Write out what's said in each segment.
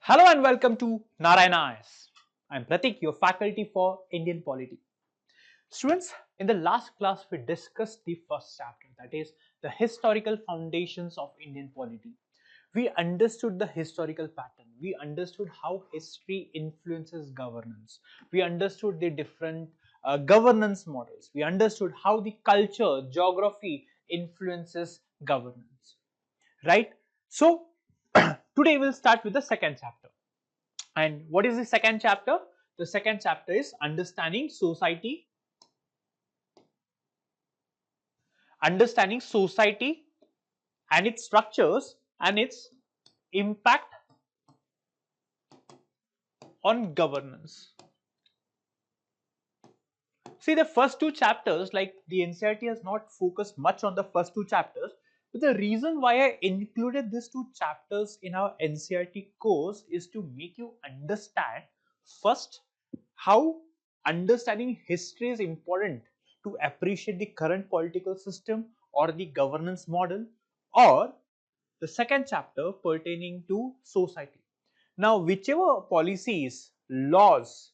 Hello and welcome to Narayana IS. I am Pratik, your faculty for Indian Polity. Students, in the last class we discussed the first chapter, that is the historical foundations of Indian polity. We understood the historical pattern. We understood how history influences governance. We understood the different governance models. We understood how the culture, geography influences governance. Right? So, today we'll start with the second chapter. And what is the second chapter? The second chapter is understanding society and its structures and its impact on governance. See, the first two chapters, like the NCERT has not focused much on the first two chapters, but the reason why I included these two chapters in our NCERT course is to make you understand first how understanding history is important to appreciate the current political system or the governance model, or the second chapter pertaining to society. Now, whichever policies, laws,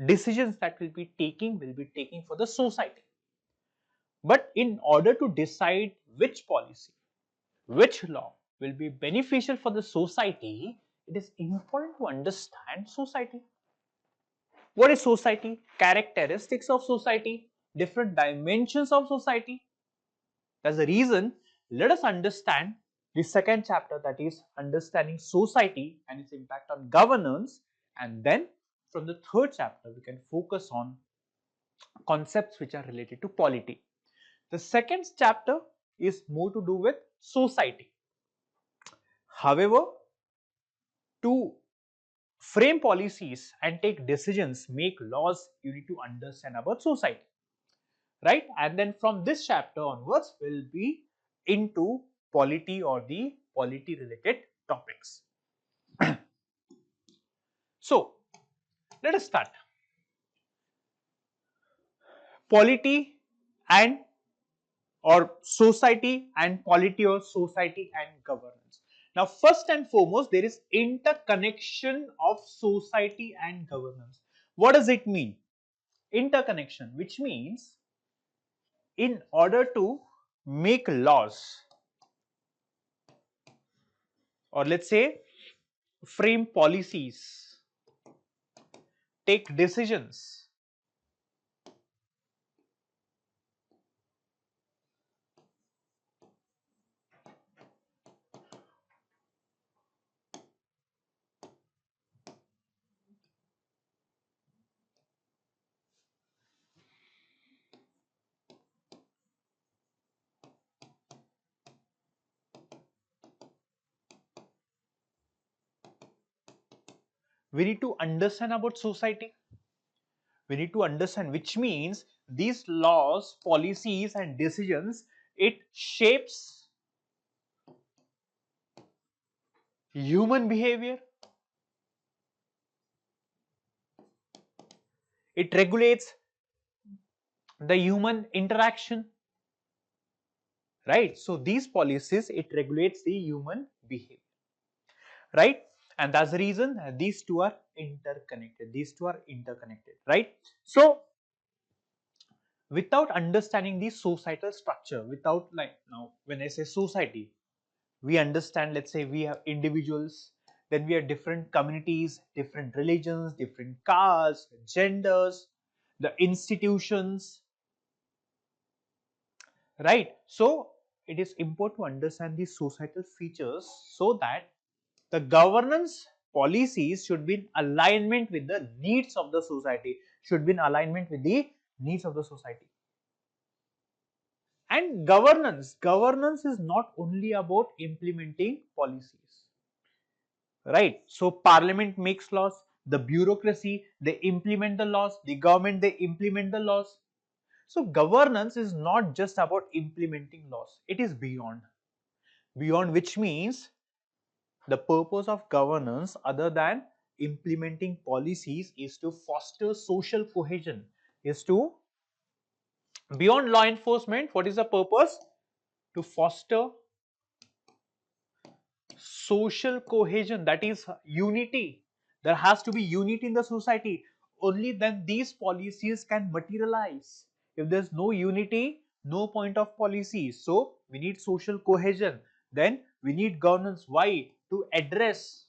decisions that will be taking for the society. But in order to decide which policy, which law will be beneficial for the society, it is important to understand society. What is society? Characteristics of society, different dimensions of society. That's the reason let us understand the second chapter, that is understanding society and its impact on governance, and then from the third chapter we can focus on concepts which are related to polity. The second chapter is more to do with society. However, to frame policies and take decisions, make laws, you need to understand about society, right? And then from this chapter onwards, we'll be into polity or the polity related topics. So, let us start. Polity and or society and polity or society and governance. Now, first and foremost, there is interconnection of society and governance. What does it mean? Interconnection, which means in order to make laws, or let's say frame policies, take decisions, we need to understand about society. We need to understand, which means these laws, policies and decisions, it shapes human behavior, it regulates the human interaction, right? So these policies, it regulates the human behavior, right? And that's the reason these two are interconnected, right? So without understanding the societal structure, without, like, now when I say society, we understand, let's say we have individuals, then we have different communities, different religions, different castes, genders, the institutions, right? So it is important to understand these societal features so that the governance policies should be in alignment with the needs of the society, should be in alignment with the needs of the society. And governance is not only about implementing policies, right? So parliament makes laws, the bureaucracy, they implement the laws, the government, they implement the laws. So governance is not just about implementing laws, it is beyond, which means the purpose of governance other than implementing policies is to foster social cohesion, is to, beyond law enforcement, what is the purpose? To foster social cohesion, that is unity. There has to be unity in the society. Only then these policies can materialize. If there's no unity, no point of policy. So we need social cohesion. Then we need governance. Why? To address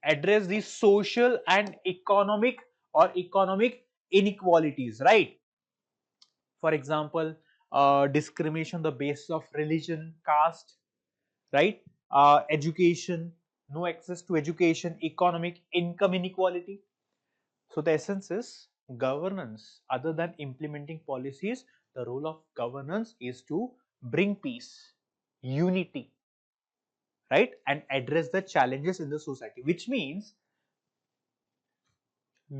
the social and economic inequalities, right? For example, discrimination on the basis of religion, caste, right? Education, no access to education, economic income inequality. So the essence is governance. Other than implementing policies, the role of governance is to bring peace, unity, right, and address the challenges in the society. Which means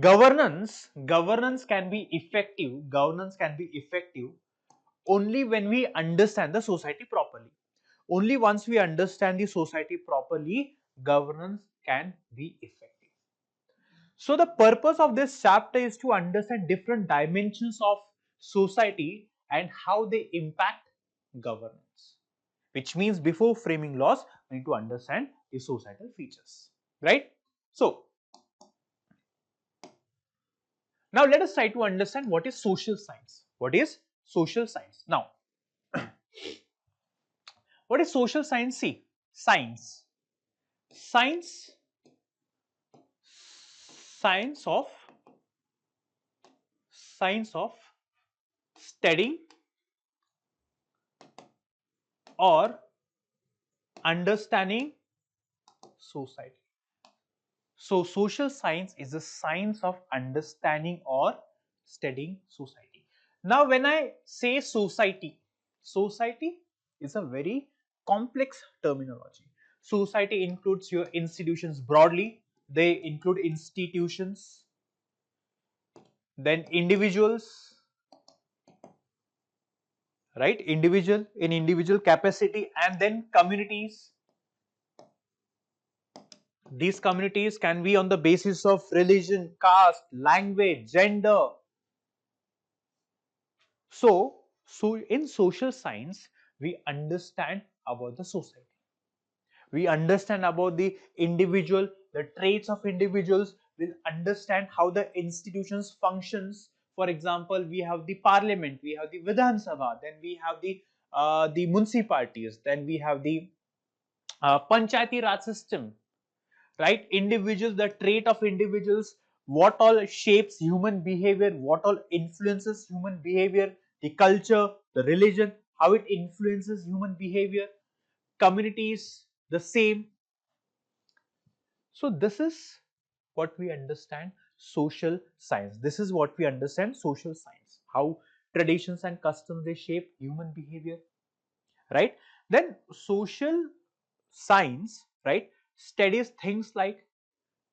governance can be effective. Governance can be effective only when we understand the society properly. Only once we understand the society properly, governance can be effective. So the purpose of this chapter is to understand different dimensions of society and how they impact governance. Which means before framing laws, we need to understand the societal features, right? So now let us try to understand what is social science. What is social science? Now, what is social science? See, science. Science, science of science of studying or understanding society. So social science is the science of understanding or studying society. Now when I say society, society is a very complex terminology. Society includes your institutions broadly. They include institutions, then individuals, right? Individual capacity, and then communities. These communities can be on the basis of religion, caste, language, gender. So in social science, we understand about the society. We understand about the individual, the traits of individuals. We'll understand how the institutions functions. For example, we have the parliament, we have the Vidhan Sabha, then we have the municipalities, then we have the Panchayati Raj system, right? Individuals, the trait of individuals, what all shapes human behavior, what all influences human behavior, the culture, the religion, how it influences human behavior, communities, the same. So this is what we understand social science. This is what we understand social science, how traditions and customs they shape human behavior, right? Then social science, right, studies things like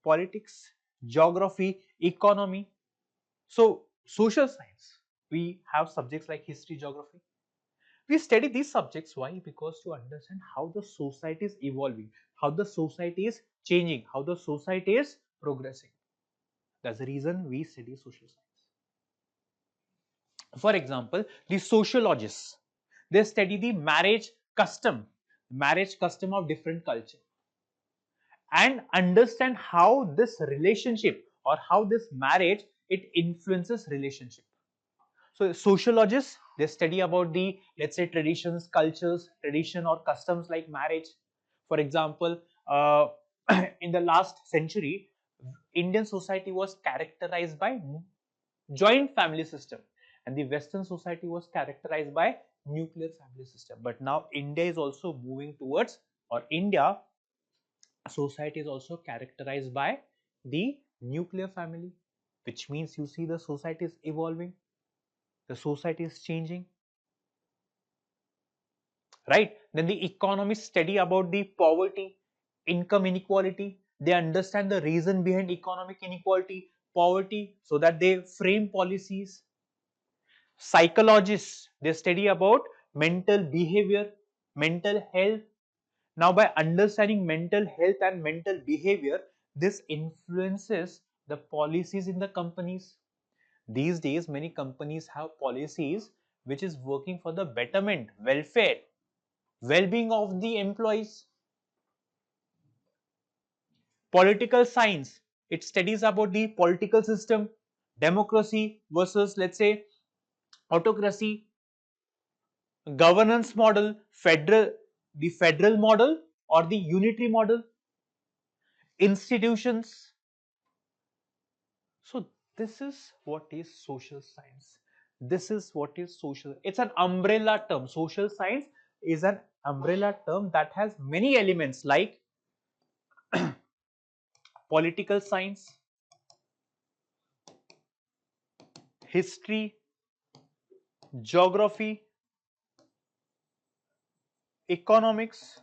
politics, geography, economy. So social science, we have subjects like history, geography. We study these subjects. Why? Because to understand how the society is evolving, how the society is changing, how the society is progressing. That's the reason we study social science. For example, the sociologists, they study the marriage custom of different culture, and understand how this relationship or how this marriage it influences relationship. So sociologists, they study about the, let's say, traditions, cultures, tradition or customs like marriage. For example, in the last century, Indian society was characterized by joint family system, and the Western society was characterized by nuclear family system. But now India is also moving towards, or India society is also characterized by the nuclear family, which means you see the society is evolving, the society is changing, right? Then the economists study about the poverty, income inequality. They understand the reason behind economic inequality, poverty, so that they frame policies. Psychologists, they study about mental behavior, mental health. Now by understanding mental health and mental behavior, this influences the policies in the companies. These days many companies have policies which is working for the betterment, welfare, well-being of the employees. Political science, it studies about the political system, democracy versus, let's say, autocracy, governance model, the federal model or the unitary model, institutions. So this is what is social science. This is what is social. It's an umbrella term. Social science is an umbrella term that has many elements like political science, history, geography, economics,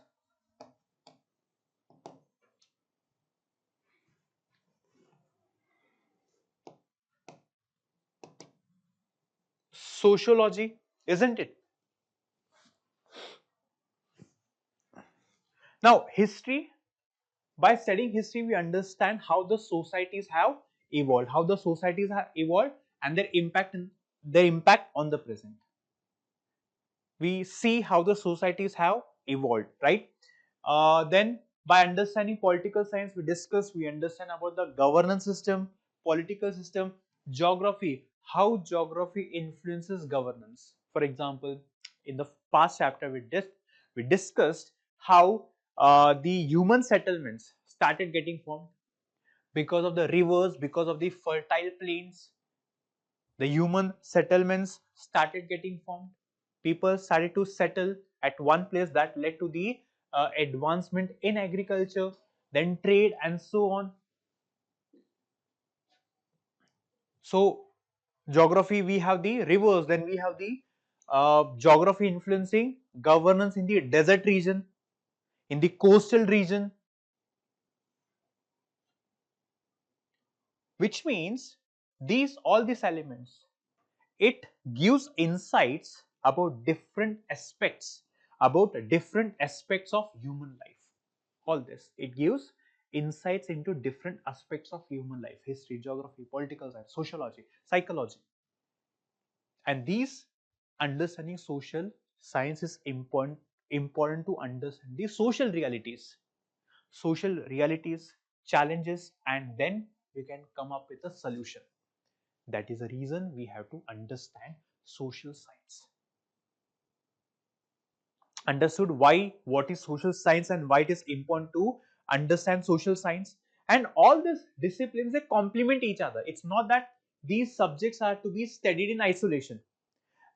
sociology, isn't it? Now, history, by studying history, we understand how the societies have evolved, and their impact on the present. We see how the societies have evolved, right? Then by understanding political science, we understand about the governance system, political system, geography, how geography influences governance. For example, in the past chapter, we discussed how the human settlements started getting formed because of the rivers, because of the fertile plains. The human settlements started getting formed. People started to settle at one place, that led to the advancement in agriculture, then trade and so on. So geography, we have the rivers, then we have the geography influencing governance in the desert region, in the coastal region, which means all these elements, it gives insights about different aspects of human life. All this, it gives insights into different aspects of human life: history, geography, political science, sociology, psychology. And these understanding social science is important to understand the social realities, challenges, and then we can come up with a solution. That is the reason we have to understand social science. Understood why, what is social science and why it is important to understand social science. And all these disciplines, they complement each other. It's not that these subjects are to be studied in isolation.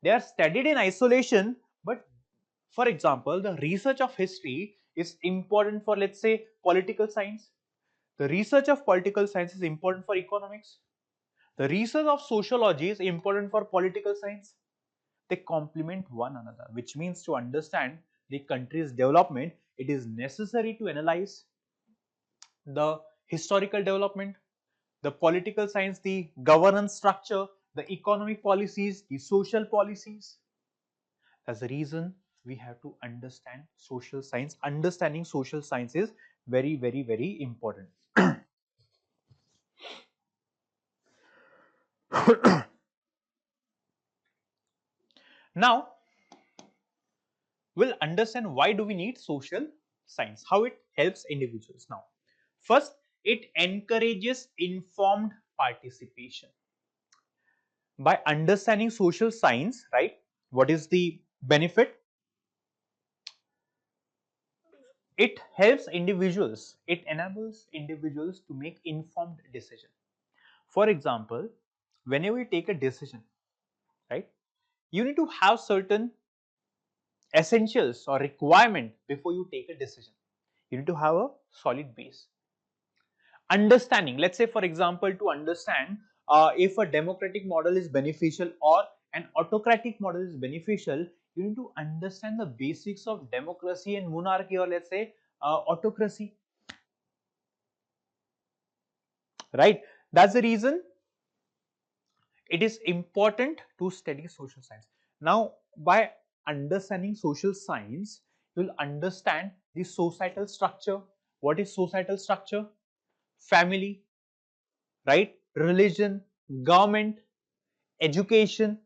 They are studied in isolation, but for example, the research of history is important for, let's say, political science. The research of political science is important for economics. The research of sociology is important for political science. They complement one another, which means to understand the country's development, it is necessary to analyze the historical development, the political science, the governance structure, the economic policies, the social policies. That's the reason we have to understand social science. Understanding social science is very, very, very important. Now, we'll understand why do we need social science, how it helps individuals. Now, first, it encourages informed participation. By understanding social science, right, what is the benefit? It helps individuals, it enables individuals to make informed decision. For example, whenever you take a decision, right, you need to have certain essentials or requirement before you take a decision. You need to have a solid base. Understanding, let's say for example, to understand if a democratic model is beneficial or an autocratic model is beneficial, you need to understand the basics of democracy and monarchy, or let's say autocracy, right? That's the reason it is important to study social science. Now, by understanding social science, you'll understand the societal structure. What is societal structure? Family, right? Religion, government, education.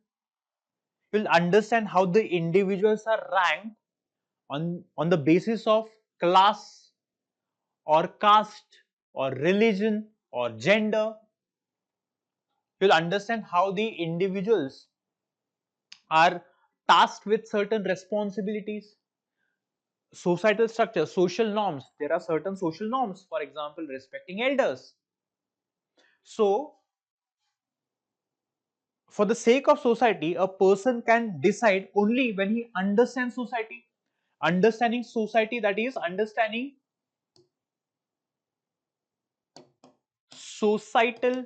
You'll understand how the individuals are ranked on the basis of class or caste or religion or gender. You'll understand how the individuals are tasked with certain responsibilities. Societal structure, social norms. There are certain social norms, for example, respecting elders. So, for the sake of society, a person can decide only when he understands society. Understanding society, that is understanding societal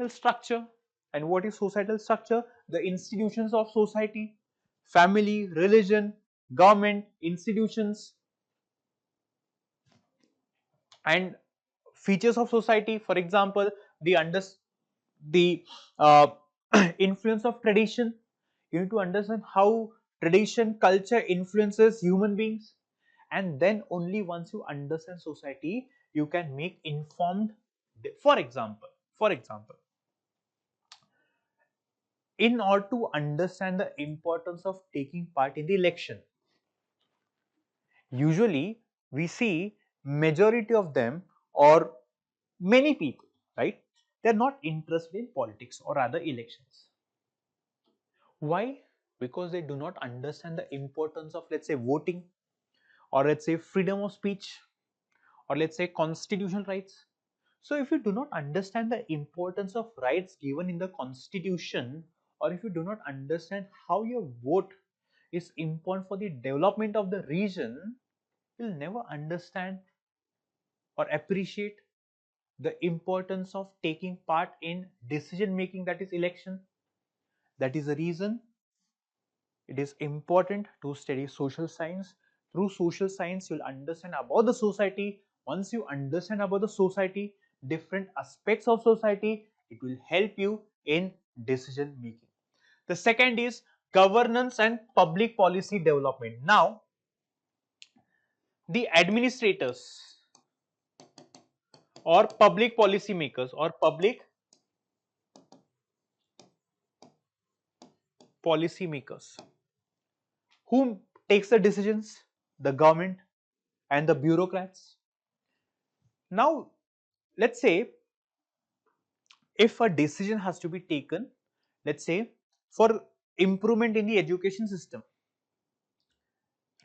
structure. And what is societal structure? The institutions of society, family, religion, government, institutions, and features of society. For example, the uh, influence of tradition. You need to understand how tradition, culture influences human beings, and then only once you understand society, you can make informed. For example, in order to understand the importance of taking part in the election, usually we see majority of them, or many people, right, they're not interested in politics or rather elections. Why? Because they do not understand the importance of, let's say, voting, or let's say freedom of speech, or let's say constitutional rights. So if you do not understand the importance of rights given in the constitution, or if you do not understand how your vote is important for the development of the region, you'll never understand or appreciate the importance of taking part in decision making, that is election. That is the reason it is important to study social science. Through social science, you'll understand about the society. Once you understand about the society, different aspects of society, it will help you in decision making. The second is governance and public policy development. Now, the administrators or public policy makers or public policy makers, who takes the decisions? The government and the bureaucrats. Now, let's say if a decision has to be taken, let's say for improvement in the education system,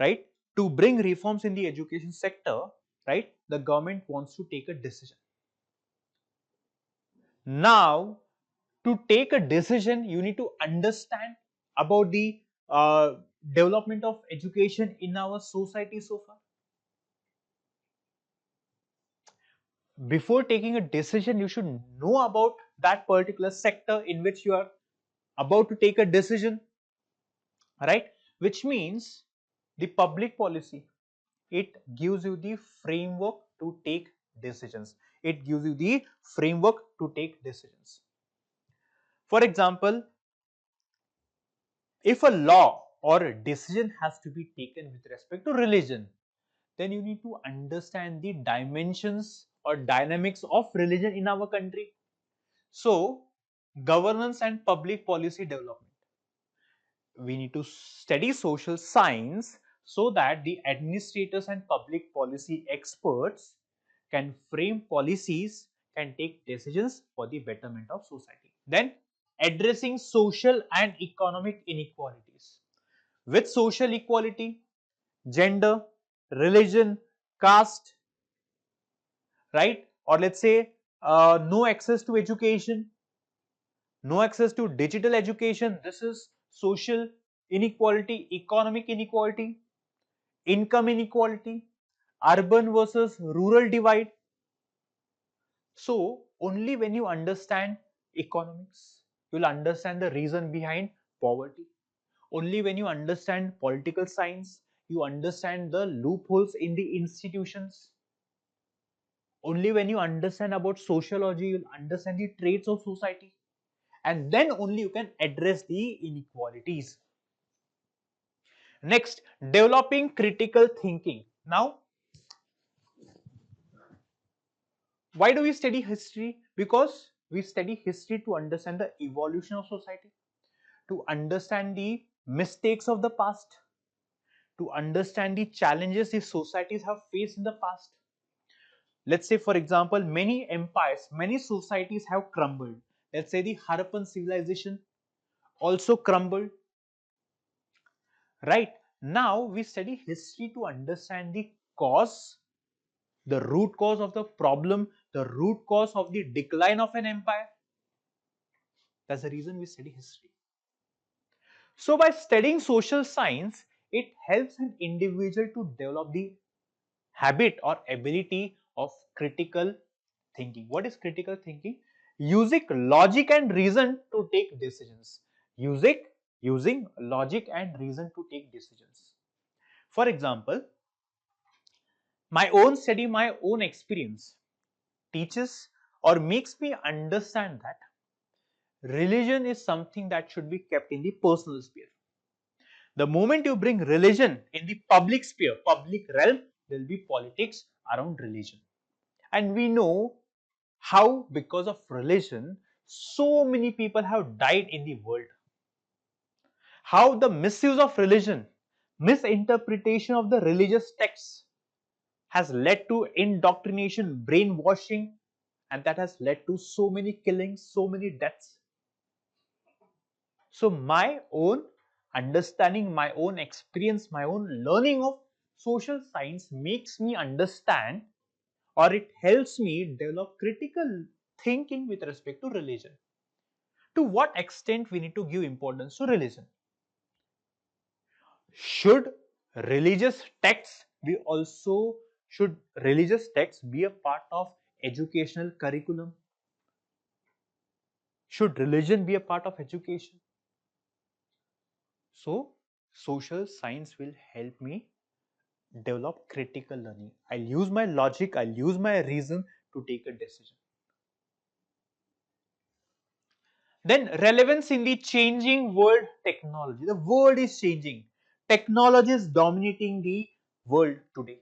right, to bring reforms in the education sector, right, the government wants to take a decision. Now, to take a decision, you need to understand about the development of education in our society so far. Before taking a decision, you should know about that particular sector in which you are about to take a decision, right? Which means the public policy, it gives you the framework to take decisions. It gives you the framework to take decisions. For example, if a law or a decision has to be taken with respect to religion, then you need to understand the dimensions or dynamics of religion in our country. So, governance and public policy development. We need to study social science so that the administrators and public policy experts can frame policies, can take decisions for the betterment of society. Then, addressing social and economic inequalities. With social equality, gender, religion, caste, right? Or let's say no access to education, no access to digital education. This is social inequality, economic inequality, income inequality, urban versus rural divide. So, only when you understand economics, you'll understand the reason behind poverty. Only when you understand political science, you understand the loopholes in the institutions. Only when you understand about sociology, you'll understand the traits of society. And then only you can address the inequalities. Next, developing critical thinking. Now, why do we study history? Because we study history to understand the evolution of society, to understand the mistakes of the past, to understand the challenges the societies have faced in the past. Let's say, for example, many empires, many societies have crumbled. Let's say the Harappan civilization also crumbled. Right? Now we study history to understand the cause, the root cause of the problem, the root cause of the decline of an empire. That's the reason we study history. So by studying social science, it helps an individual to develop the habit or ability of critical thinking. What is critical thinking? Using logic and reason to take decisions. Using logic and reason to take decisions. For example, my own study, my own experience teaches or makes me understand that religion is something that should be kept in the personal sphere. The moment you bring religion in the public sphere, public realm, there will be politics around religion. And we know how, because of religion, so many people have died in the world. How the misuse of religion, misinterpretation of the religious texts has led to indoctrination, brainwashing, and that has led to so many killings, so many deaths. So my own understanding, my own experience, my own learning of social science makes me understand, or it helps me develop critical thinking with respect to religion. To what extent we need to give importance to religion? Should religious texts be also, should religious texts be a part of educational curriculum? Should religion be a part of education? So social science will help me develop critical learning. I'll use my logic, I'll use my reason to take a decision. Then relevance in the changing world technology. The world is changing. Technology is dominating the world today.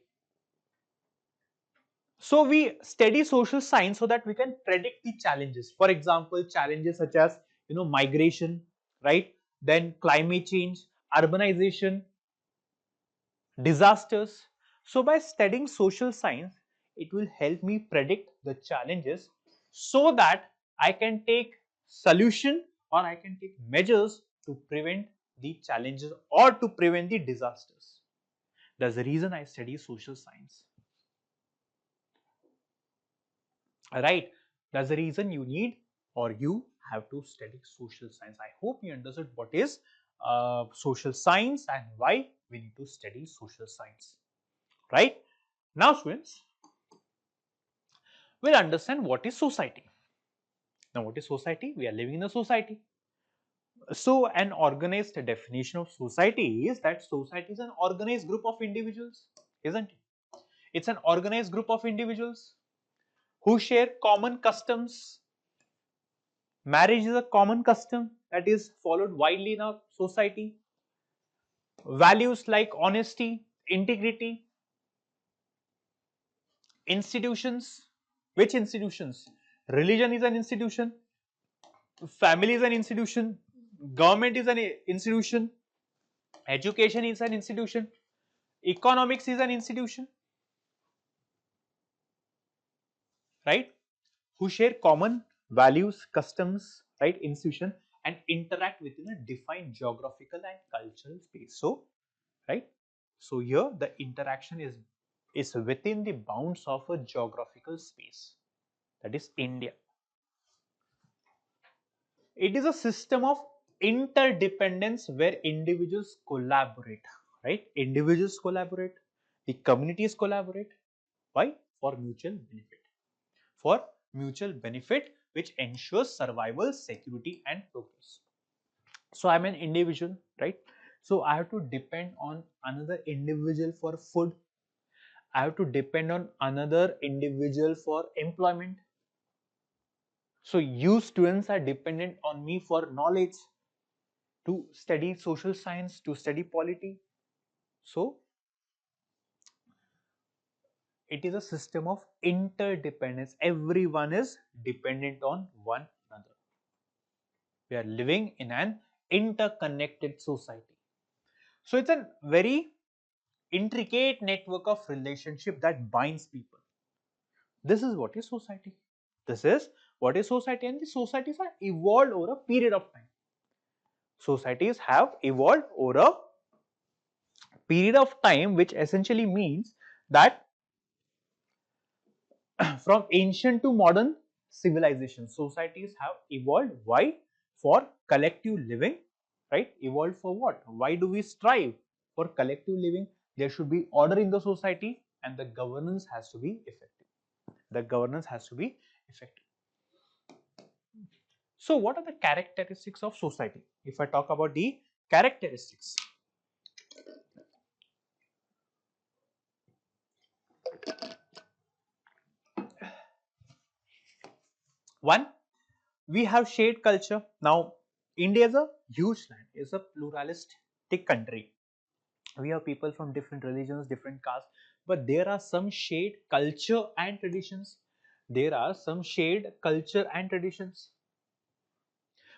So we study social science so that we can predict the challenges. For example, challenges such as migration, right? Then climate change, urbanization, disasters. So by studying social science, it will help me predict the challenges so that I can take solution or I can take measures to prevent the challenges or to prevent the disasters. That's the reason I study social science. Right? That's the reason you need or you have to study social science. I hope you understood what is social science and why we need to study social science. Right? Now, students, we'll understand what is society. Now, what is society? We are living in a society. So, an organized definition of society is that society is an organized group of individuals, isn't it? It's an organized group of individuals who share common customs. Marriage is a common custom that is followed widely in our society. Values like honesty, integrity, institutions. Which institutions? Religion is an institution, family is an institution, government is an institution, education is an institution, economics is an institution, right? Who share common values, customs, right? Institution and interact within a defined geographical and cultural space. So, right? So here the interaction is within the bounds of a geographical space, that is India. It is a system of interdependence where individuals collaborate, right? Individuals collaborate, the communities collaborate. Why? For mutual benefit. For mutual benefit, which ensures survival, security, and progress. So I'm an individual, right? So I have to depend on another individual for food. I have to depend on another individual for employment. So you students are dependent on me for knowledge, to study social science, to study polity. So it is a system of interdependence. Everyone is dependent on one another. We are living in an interconnected society. So it's a very intricate network of relationship that binds people. This is what is society. This is what is society, and the societies are evolved over a period of time. Societies have evolved over a period of time, which essentially means that from ancient to modern civilization, societies have evolved. Why? For collective living, right? Evolved for what? Why do we strive for collective living? There should be order in the society, and the governance has to be effective. The governance has to be effective. So, what are the characteristics of society? If I talk about the characteristics, one, we have shared culture. Now, India is a huge land, is a pluralistic country. We have people from different religions, different castes, but there are some shared culture and traditions. There are some shared culture and traditions.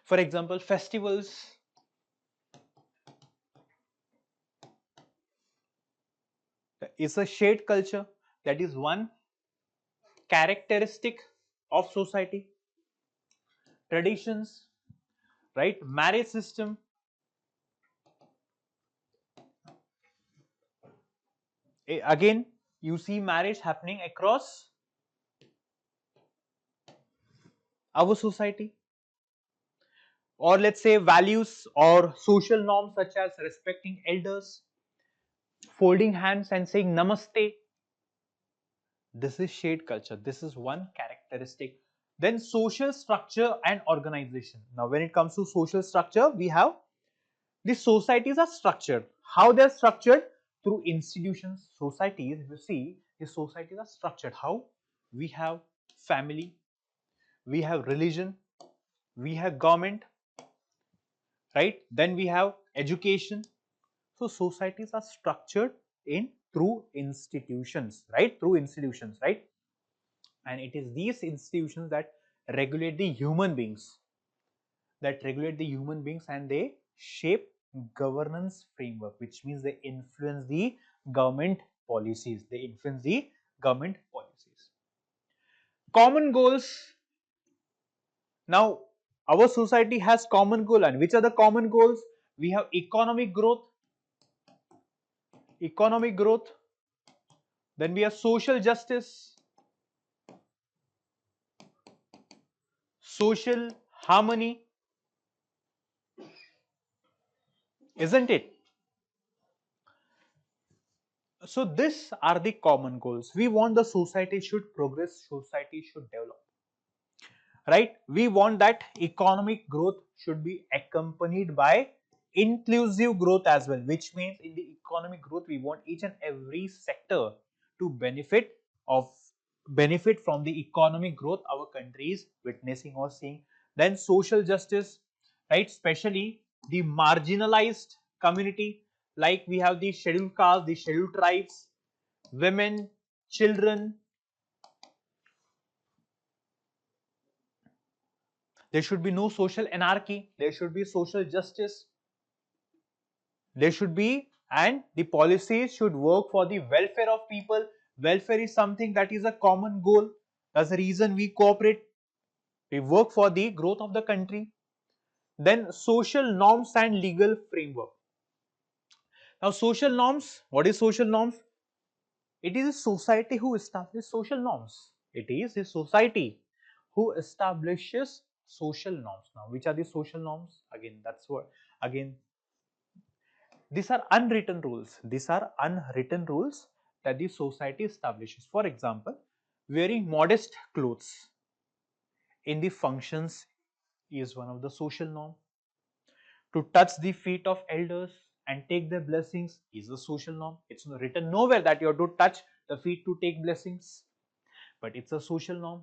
For example, festivals is a shared culture. That is one characteristic of society. Traditions, right? Marriage system. Again, you see marriage happening across our society. Or let's say values or social norms such as respecting elders, folding hands and saying namaste. This is shared culture. This is one characteristic. Then social structure and organization. Now when it comes to social structure, we have the societies are structured. How they are structured? Through institutions. Societies, if you see, the societies are structured. How? We have family, we have religion, we have government, right? Then we have education. So societies are structured in through institutions, right? Through institutions, right? And it is these institutions that regulate the human beings, and they shape governance framework, which means they influence the government policies. Common goals. Now our society has common goal, and which are the common goals? We have economic growth, then we have social justice, social harmony, isn't it? So these are the common goals. We want the society should progress, society should develop, right? We want that economic growth should be accompanied by inclusive growth as well, which means in the economic growth we want each and every sector to benefit from the economic growth our country is witnessing or seeing. Then social justice, right? Especially the marginalized community, like we have the scheduled castes, the scheduled tribes, women, children. There should be no social anarchy. There should be social justice. There should be, and the policies should work for the welfare of people. Welfare is something that is a common goal. That's the reason we cooperate. We work for the growth of the country. Then social norms and legal framework. Now social norms, what is social norms? It is a society who establishes social norms. It is a society who establishes social norms. Now which are the social norms? Again, that's what, again, these are unwritten rules. These are unwritten rules that the society establishes. For example, wearing modest clothes in the functions is one of the social norm. To touch the feet of elders and take their blessings is a social norm. It's written nowhere that you have to touch the feet to take blessings, but it's a social norm.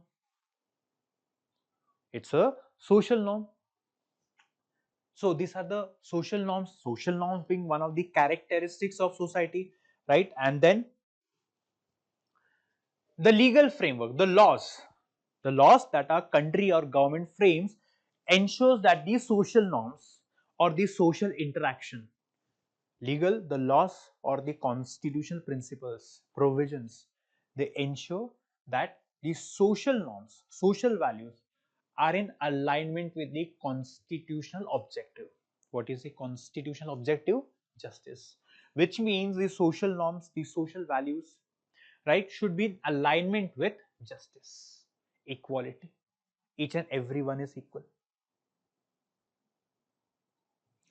It's a social norm. So these are the social norms. Social norms being one of the characteristics of society, right? And then the legal framework, the laws that our country or government frames ensures that these social norms or the social interaction. Legal, the laws or the constitutional principles, provisions, they ensure that the social norms, social values are in alignment with the constitutional objective. What is the constitutional objective? Justice. Which means the social norms, the social values, right, should be in alignment with justice, equality. Each and everyone is equal,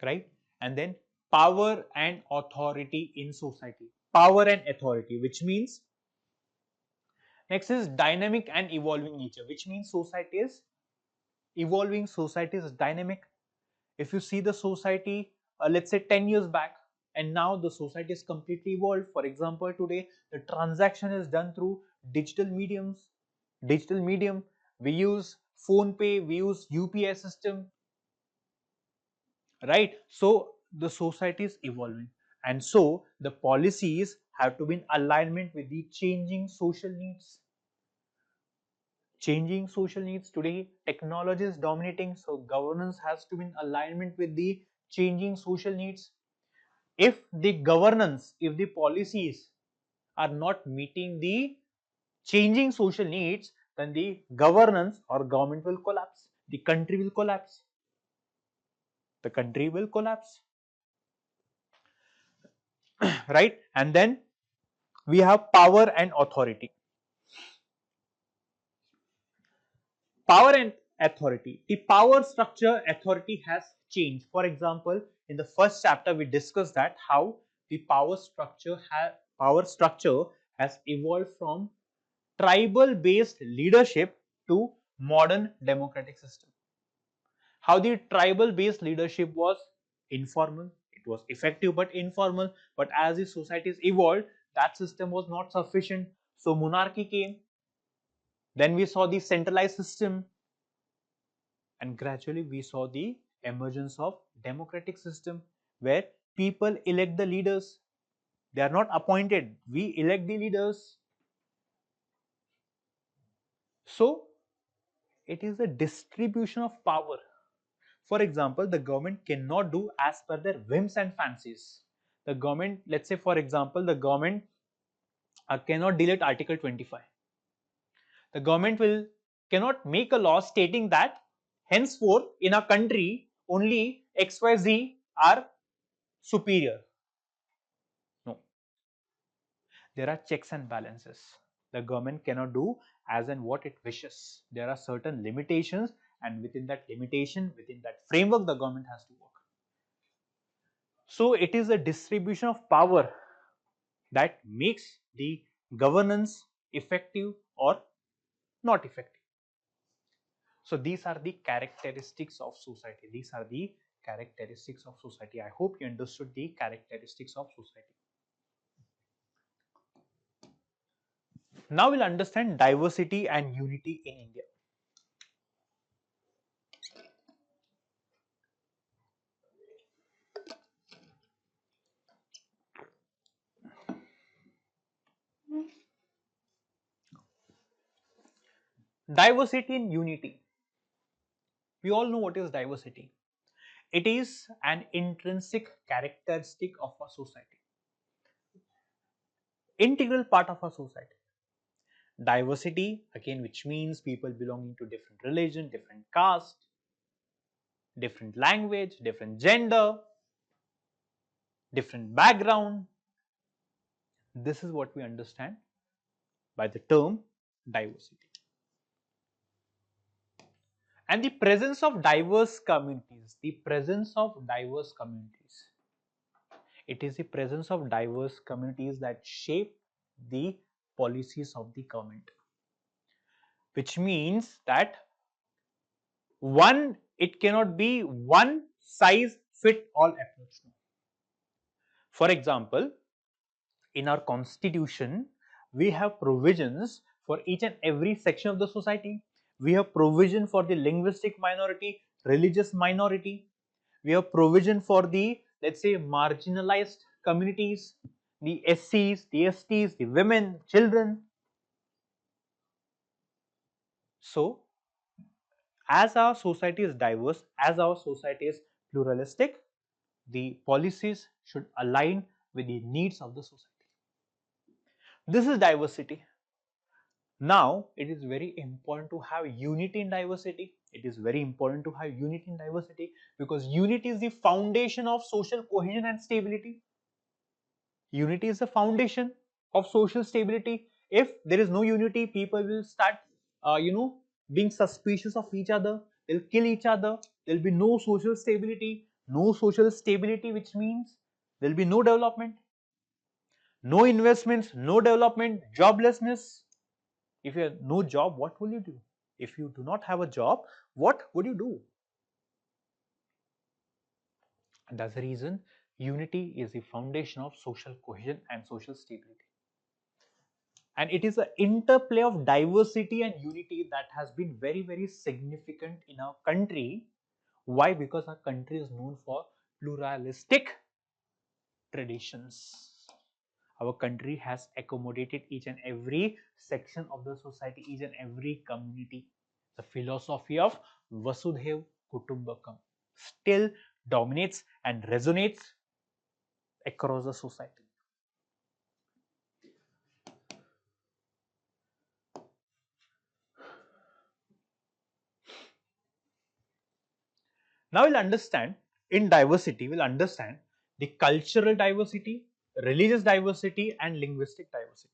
right? And then power and authority in society. Power and authority, which means next is dynamic and evolving nature, which means society is evolving, society is dynamic. If you see the society, let's say 10 years back, and now the society is completely evolved. For example, today the transaction is done through digital mediums, digital medium. We use phone pay, we use UPI system, right? So the society is evolving, and so the policies have to be in alignment with the changing social needs. Changing social needs today, technology is dominating, so governance has to be in alignment with the changing social needs. If the governance, if the policies are not meeting the changing social needs, then the governance or government will collapse, the country will collapse, the country will collapse. Right? And then we have power and authority. Power and authority. The power structure authority has changed. For example, in the first chapter we discussed that how the power structure has evolved from tribal based leadership to modern democratic system. How the tribal based leadership was informal, it was effective but informal, but as the societies evolved, that system was not sufficient, so monarchy came. Then we saw the centralized system, and gradually we saw the emergence of democratic system where people elect the leaders. They are not appointed, we elect the leaders. So it is a distribution of power. For example, the government cannot do as per their whims and fancies. The government, let's say for example, the government cannot delete Article 25. The government will cannot make a law stating that henceforth in a country only XYZ are superior. No, there are checks and balances. The government cannot do as and what it wishes. There are certain limitations, and within that limitation, within that framework, the government has to work. So it is a distribution of power that makes the governance effective or not effective. So these are the characteristics of society. These are the characteristics of society. I hope you understood the characteristics of society. Now we'll understand diversity and unity in India. Diversity and unity. We all know what is diversity. It is an intrinsic characteristic of a society, integral part of a society. Diversity, again, which means people belonging to different religion, different caste, different language, different gender, different background. This is what we understand by the term diversity. And the presence of diverse communities, it is the presence of diverse communities that shape the policies of the government, which means that it cannot be one size fit all approach. For example, in our constitution, we have provisions for each and every section of the society. We have provision for the linguistic minority, religious minority. We have provision for the, let's say, marginalized communities, the SCs, the STs, the women, children. So, as our society is diverse, as our society is pluralistic, the policies should align with the needs of the society. This is diversity. Now, it is very important to have unity in diversity. It is very important to have unity in diversity because unity is the foundation of social cohesion and stability. Unity is the foundation of social stability. If there is no unity, people will start, being suspicious of each other. They'll kill each other. There'll be no social stability. No social stability, which means there'll be no development, no investments, no development, joblessness. If you have no job, what will you do? If you do not have a job, what would you do? And that's the reason unity is the foundation of social cohesion and social stability. And it is an interplay of diversity and unity that has been very, very significant in our country. Why? Because our country is known for pluralistic traditions. Our country has accommodated each and every section of the society, each and every community. The philosophy of Vasudhaiv Kutumbakam still dominates and resonates across the society. Now we'll understand in diversity, we'll understand the cultural diversity, religious diversity, and linguistic diversity.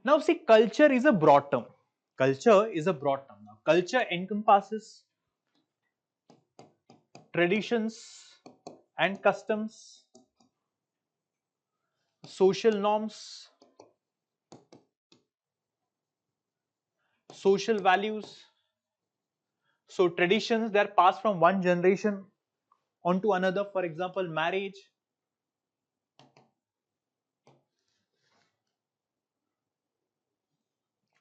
Now see, culture is a broad term. Culture is a broad term. Now, culture encompasses traditions and customs, social norms, social values. So traditions, they are passed from one generation onto another. For example, marriage,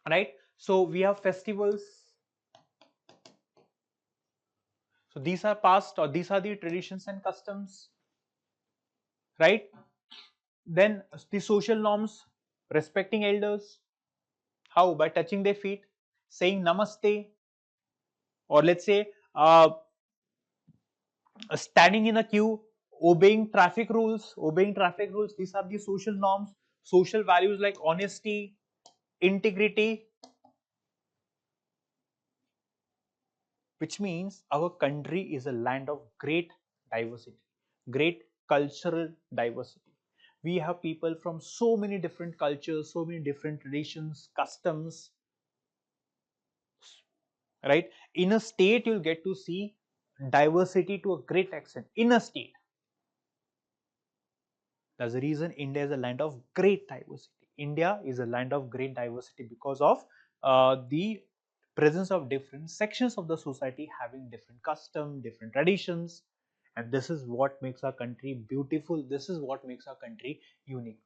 right? So we have festivals. So these are passed, or these are the traditions and customs, right? Then the social norms, respecting elders. How? By touching their feet, saying namaste, or let's say standing in a queue, obeying traffic rules, obeying traffic rules. These are the social norms, social values like honesty, integrity, which means our country is a land of great diversity, great cultural diversity. We have people from so many different cultures, so many different traditions, customs, right? In a state, you'll get to see diversity to a great extent. In a state, that's the reason India is a land of great diversity. India is a land of great diversity because of the presence of different sections of the society having different customs, different traditions, and this is what makes our country beautiful. This is what makes our country unique.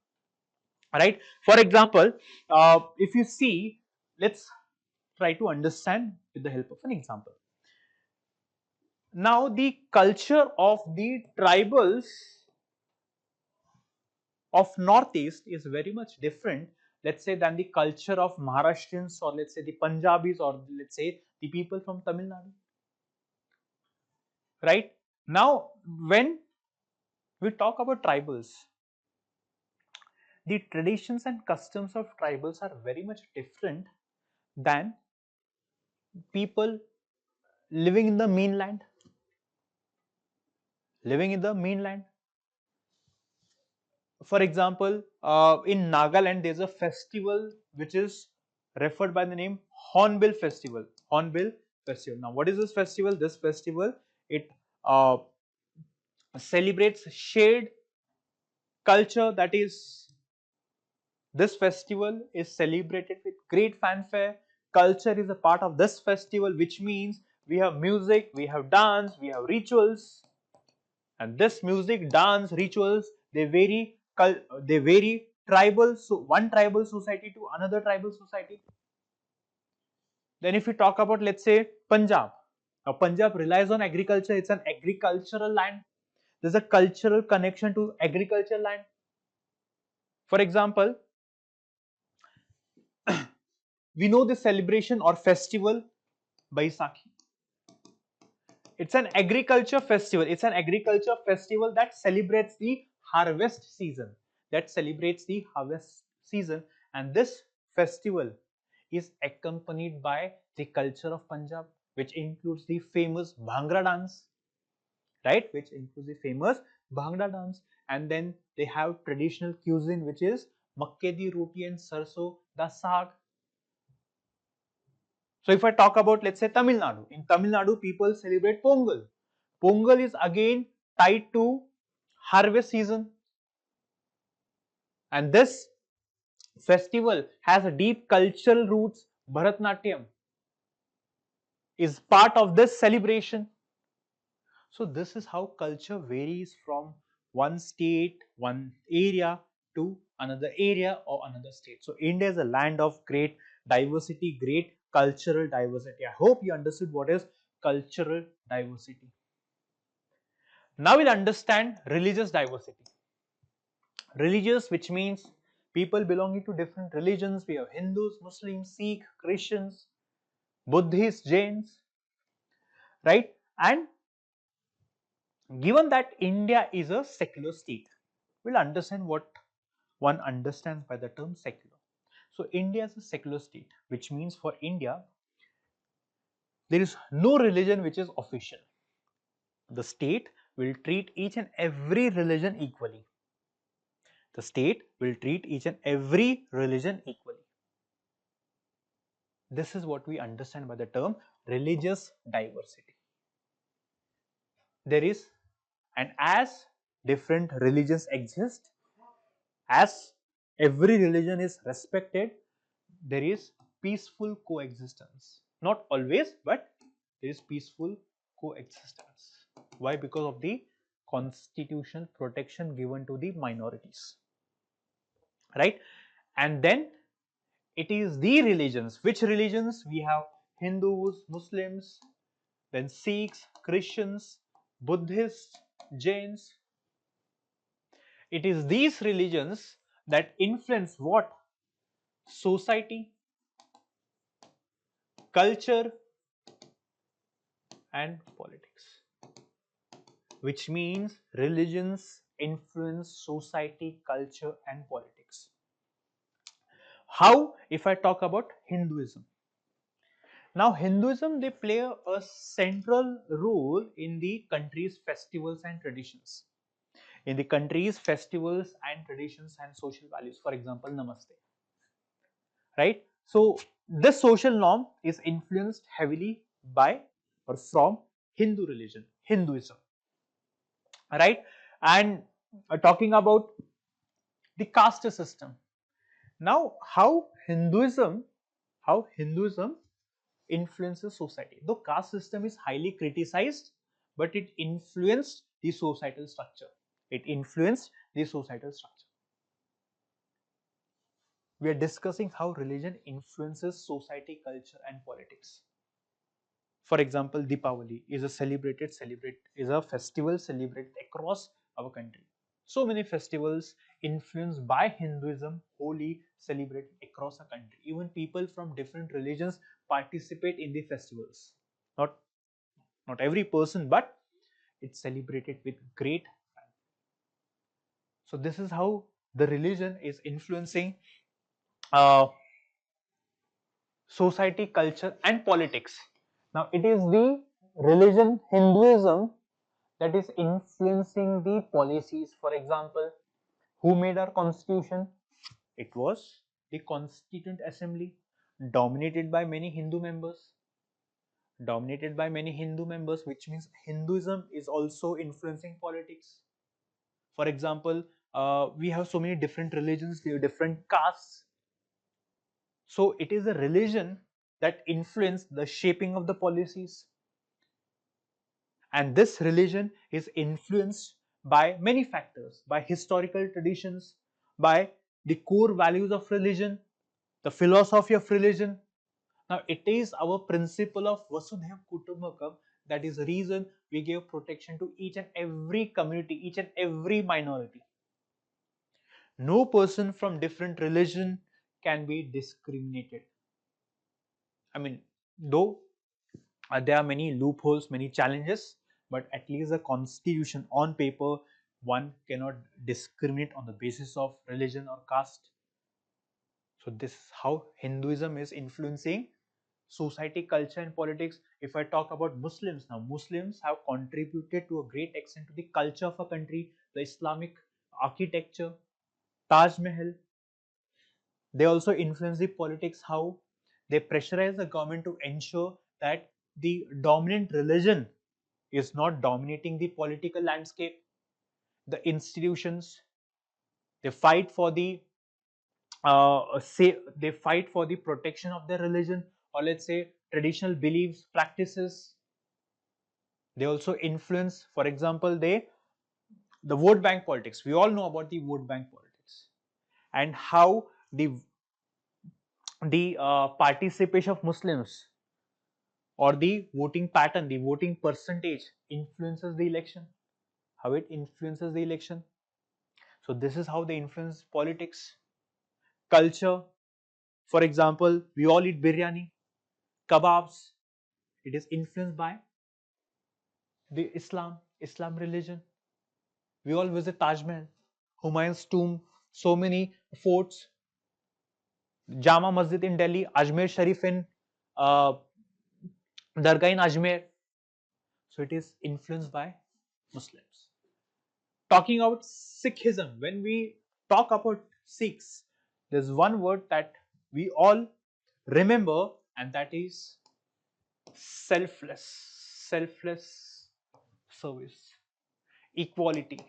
Right? For example, if you see, let's try to understand with the help of an example. Now, the culture of the tribals of Northeast is very much different, let's say, than the culture of Maharashtrians, or let's say the Punjabis, or let's say the people from Tamil Nadu. Right? Now, when we talk about tribals, the traditions and customs of tribals are very much different than people living in the mainland. Living in the mainland. For example, in Nagaland, there's a festival which is referred by the name Hornbill Festival. Hornbill Festival. Now, what is this festival? This festival, it uh, celebrates shared culture. That is, this festival is celebrated with great fanfare. Culture is a part of this festival, which means we have music, we have dance, we have rituals, and this music, dance, rituals, they vary tribal, so one tribal society to another tribal society. Then if we talk about, let's say, Punjab. Now Punjab relies on agriculture. It's an agricultural land. There's a cultural connection to agricultural land. For example, we know the celebration or festival Baisakhi. It's an agriculture festival. It's an agriculture festival that celebrates the harvest season. That celebrates the harvest season, and this festival is accompanied by the culture of Punjab, which includes the famous Bhangra dance, right? Which includes the famous Bhangra dance, and then they have traditional cuisine, which is makke di roti and sarso da saag. So if I talk about, let's say, Tamil Nadu, in Tamil Nadu people celebrate Pongal. Pongal is again tied to harvest season, and this festival has a deep cultural roots. Bharatnatyam is part of this celebration. So this is how culture varies from one state, one area to another area or another state. So India is a land of great diversity, great cultural diversity. I hope you understood what is cultural diversity. Now we'll understand religious diversity. Religious, which means people belonging to different religions. We have Hindus, Muslims, Sikh, Christians, Buddhists, Jains, right? And given that India is a secular state, we'll understand what one understands by the term secular. So India is a secular state, which means for India, there is no religion which is official. The state will treat each and every religion equally. The state will treat each and every religion equally. This is what we understand by the term religious diversity. There is, and as different religions exist, as every religion is respected, there is peaceful coexistence. Not always, but there is peaceful coexistence. Why? Because of the constitutional protection given to the minorities, right? And then it is the religions. Which religions? We have Hindus, Muslims, then Sikhs, Christians, Buddhists, Jains. It is these religions that influence what? Society, culture, and politics. Which means religions influence society, culture, and politics. How? If I talk about Hinduism. Now, Hinduism, they play a central role in the country's festivals and traditions. In the country's festivals and traditions and social values. For example, Namaste. Right? So, this social norm is influenced heavily by or from Hindu religion, Hinduism. Right? And talking about the caste system. Now, how Hinduism influences society. Though caste system is highly criticized, but it influenced the societal structure. It influenced the societal structure. We are discussing how religion influences society, culture, and politics. For example, Deepavali is a festival celebrated across our country. So many festivals influenced by Hinduism, Holi celebrated across a country. Even people from different religions participate in the festivals. Not not every person, but it's celebrated with great pride. So this is how the religion is influencing uh, society, culture, and politics. Now it is the religion Hinduism that is influencing the policies. For example, who made our constitution? It was the Constituent Assembly, dominated by many Hindu members. Which means Hinduism is also influencing politics. For example, we have so many different religions, we have different castes. So it is a religion that influenced the shaping of the policies. And this religion is influenced by many factors, by historical traditions, by the core values of religion, the philosophy of religion. Now, it is our principle of Vasudhaiva Kutumbakam that is the reason we give protection to each and every community, each and every minority. No person from different religion can be discriminated. I mean, though There are many loopholes, many challenges, but at least the constitution on paper, one cannot discriminate on the basis of religion or caste. So this is how Hinduism is influencing society, culture and politics. If I talk about Muslims now, Muslims have contributed to a great extent to the culture of a country, the Islamic architecture, Taj Mahal. They also influence the politics, how they pressurize the government to ensure that the dominant religion is not dominating the political landscape. The institutions, they fight for the they fight for the protection of their religion, or let's say traditional beliefs, practices. They also influence, for example, the vote bank politics. We all know about the vote bank politics and how the participation of Muslims or the voting pattern, the voting percentage influences the election. How it influences the election. So this is how they influence politics, culture. For example, we all eat biryani, kebabs. It is influenced by the Islam religion. We all visit Taj Mahal, Humayun's tomb, so many forts, Jama Masjid in Delhi, Ajmer Sharif in uh, Dargah in Ajmer. So it is influenced by Muslims. Talking about Sikhism, when we talk about Sikhs, there's one word that we all remember, and that is selfless, selfless service, equality.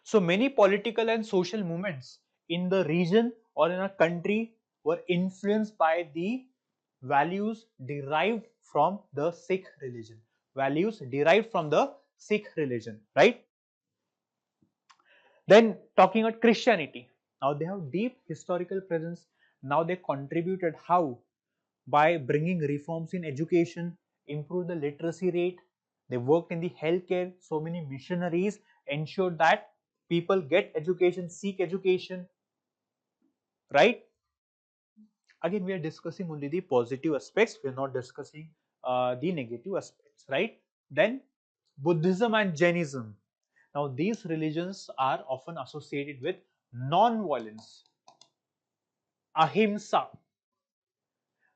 So many political and social movements in the region or in a country were influenced by the values derived from the Sikh religion. Values derived from the Sikh religion, right? Then talking about Christianity. Now they have deep historical presence. Now they contributed how? By bringing reforms in education, improve the literacy rate. They worked in the healthcare. So many missionaries ensured that people get education, seek education, right? Again, we are discussing only the positive aspects. We are not discussing the negative aspects, right? Then Buddhism and Jainism. Now, these religions are often associated with non-violence, ahimsa,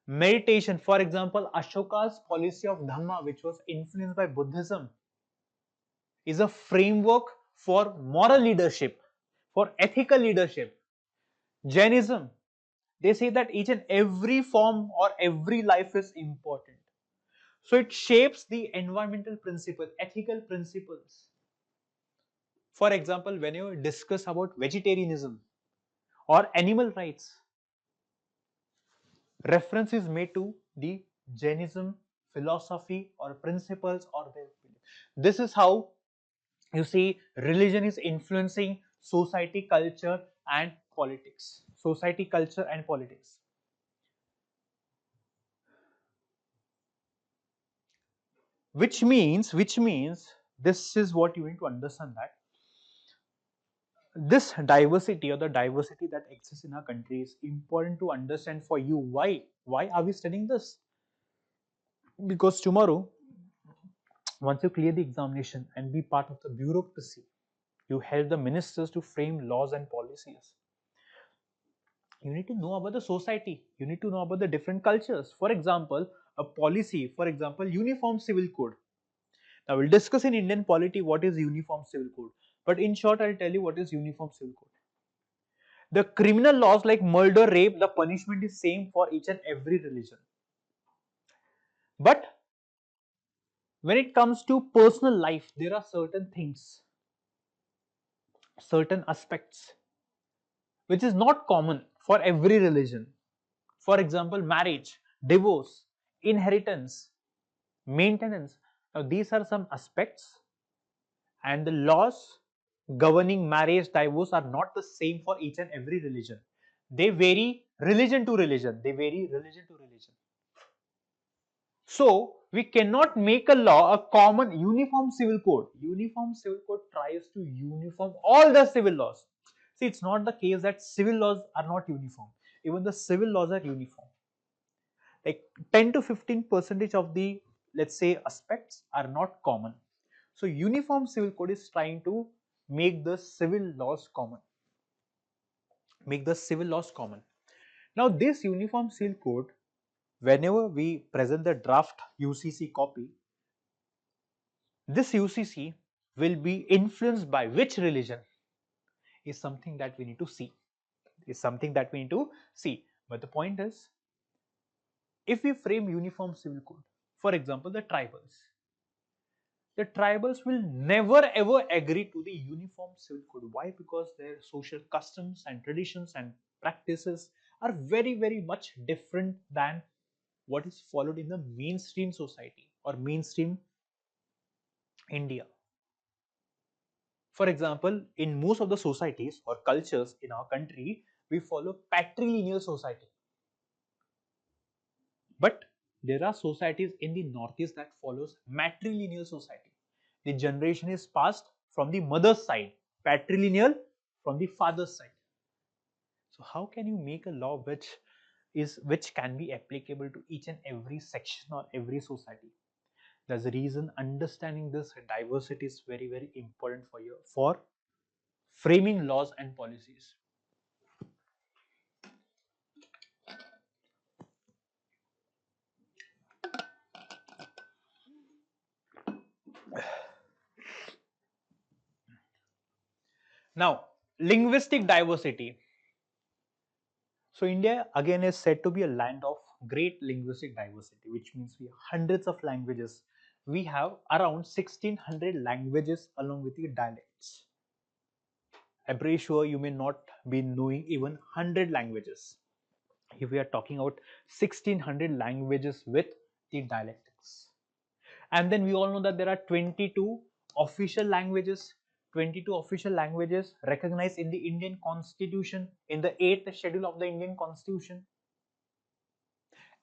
meditation. For example, Ashoka's policy of Dhamma, which was influenced by Buddhism, is a framework for moral leadership, for ethical leadership. Jainism, they say that each and every form or every life is important. So it shapes the environmental principle, ethical principles. For example, when you discuss about vegetarianism or animal rights, reference is made to the Jainism philosophy or principles or their belief. This is how you see religion is influencing society, culture and politics. Society, culture and politics. Which means this is what you need to understand, that this diversity or the diversity that exists in our country is important to understand for you. Why are we studying this? Because tomorrow, once you clear the examination and be part of the bureaucracy, you help the ministers to frame laws and policies. You need to know about the society, you need to know about the different cultures. For example, a policy, for example, uniform civil code. Now we'll discuss in Indian polity what is uniform civil code, but in short I'll tell you what is uniform civil code. The criminal laws like murder, rape, the punishment is same for each and every religion. But when it comes to personal life, there are certain things, certain aspects, which is not common for every religion. For example, marriage, divorce, inheritance, maintenance. Now, these are some aspects, and the laws governing marriage, divorce are not the same for each and every religion. They vary religion to religion. They vary religion to religion. So we cannot make a law, a common uniform civil code. Uniform civil code tries to uniform all the civil laws. See, it's not the case that civil laws are not uniform. even the civil laws are uniform. Like 10 to 15% of the, let's say, aspects are not common. So uniform civil code is trying to make the civil laws common. Make the civil laws common. Now this uniform civil code, whenever we present the draft UCC copy, this UCC will be influenced by which religion is something that we need to see. But the point is, if we frame uniform civil code, for example, the tribals will never ever agree to the uniform civil code. Why? Because their social customs and traditions and practices are very, very much different than what is followed in the mainstream society or mainstream India. For example, in most of the societies or cultures in our country, we follow patrilineal society. But there are societies in the northeast that follows matrilineal society. The generation is passed from the mother's side, patrilineal from the father's side. So how can you make a law which can be applicable to each and every section or every society? There's a reason understanding this diversity is very, very important for framing laws and policies. Now, linguistic diversity. So India again is said to be a land of great linguistic diversity, which means we have hundreds of languages. We have around 1600 languages along with the dialects. I'm pretty sure you may not be knowing even 100 languages. If we are talking about 1600 languages with the dialects. And then we all know that there are 22 official languages. 22 official languages recognized in the Indian Constitution, in the 8th schedule of the Indian Constitution.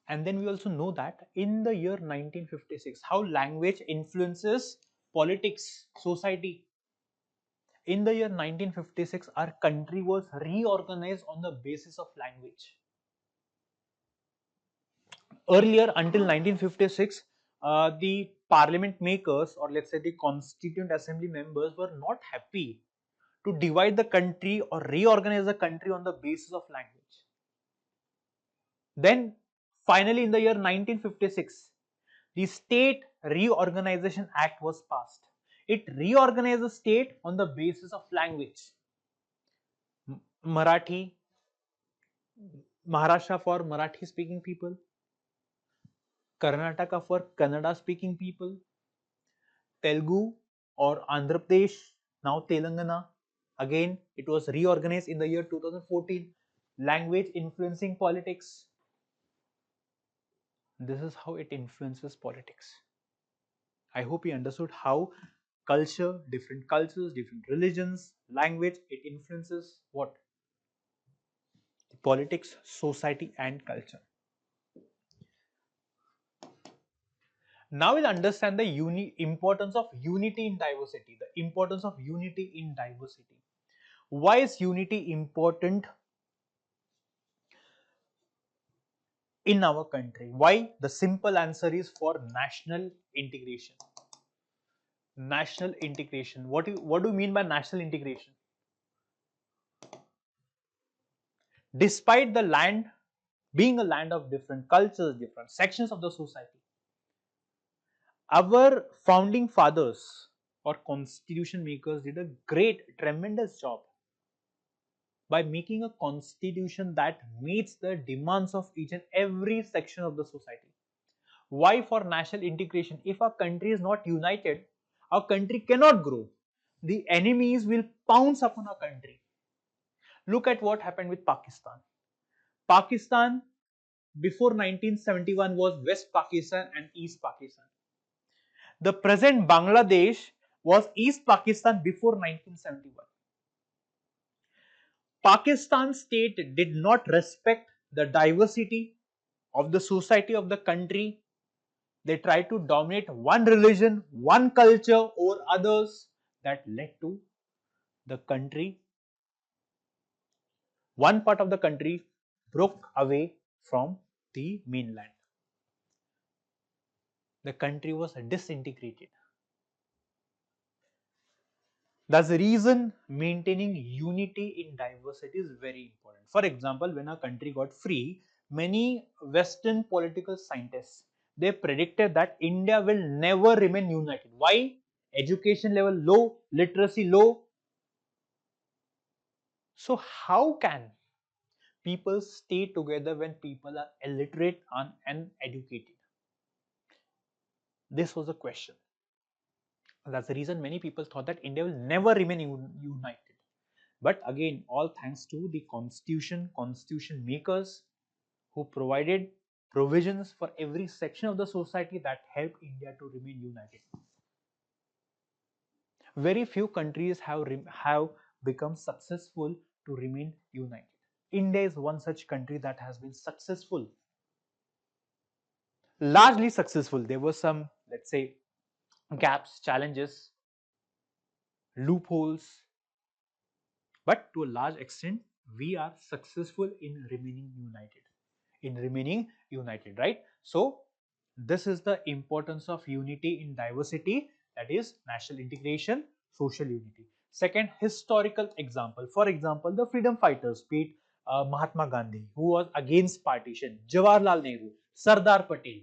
And then we also know that in the year 1956, how language influences politics, society. In the year 1956, our country was reorganized on the basis of language. Earlier, until 1956, the parliament makers, or let's say the constituent assembly members, were not happy to divide the country or reorganize the country on the basis of language. Then finally in the year 1956, the State Reorganization Act was passed. It reorganized the state on the basis of language. Marathi, Maharashtra for Marathi speaking people, Karnataka for Kannada speaking people, Telugu or Andhra Pradesh, now Telangana. Again, it was reorganized in the year 2014. Language influencing politics. This is how it influences politics. I hope you understood how different cultures, different religions, language, it influences what? Politics, society and culture. Now we'll understand the importance of unity in diversity. The importance of unity in diversity. Why is unity important in our country? Why? The simple answer is for national integration. National integration. What do you mean by national integration? Despite the land being a land of different cultures, different sections of the society, our founding fathers or constitution makers did a great, tremendous job by making a constitution that meets the demands of each and every section of the society. Why for national integration? If our country is not united, our country cannot grow. The enemies will pounce upon our country. Look at what happened with Pakistan. Pakistan before 1971 was West Pakistan and East Pakistan. The present Bangladesh was East Pakistan before 1971. Pakistan state did not respect the diversity of the society of the country. They tried to dominate one religion, one culture over others. That led to the country, one part of the country broke away from the mainland. The country was disintegrated. That's the reason maintaining unity in diversity is very important. For example, when our country got free, many Western political scientists, they predicted that India will never remain united. Why? Education level low, literacy low. So how can people stay together when people are illiterate and uneducated? This was a question. That's the reason many people thought that India will never remain united. But again, all thanks to the constitution makers who provided provisions for every section of the society that helped India to remain united. Very few countries have become successful to remain united. India is one such country that has been successful, largely successful. There were some, let's say, gaps, challenges, loopholes, but to a large extent, we are successful in remaining united, right? So this is the importance of unity in diversity, that is national integration, social unity. Second, historical example. For example, the freedom fighters, be it Mahatma Gandhi, who was against partition, Jawaharlal Nehru, Sardar Patel,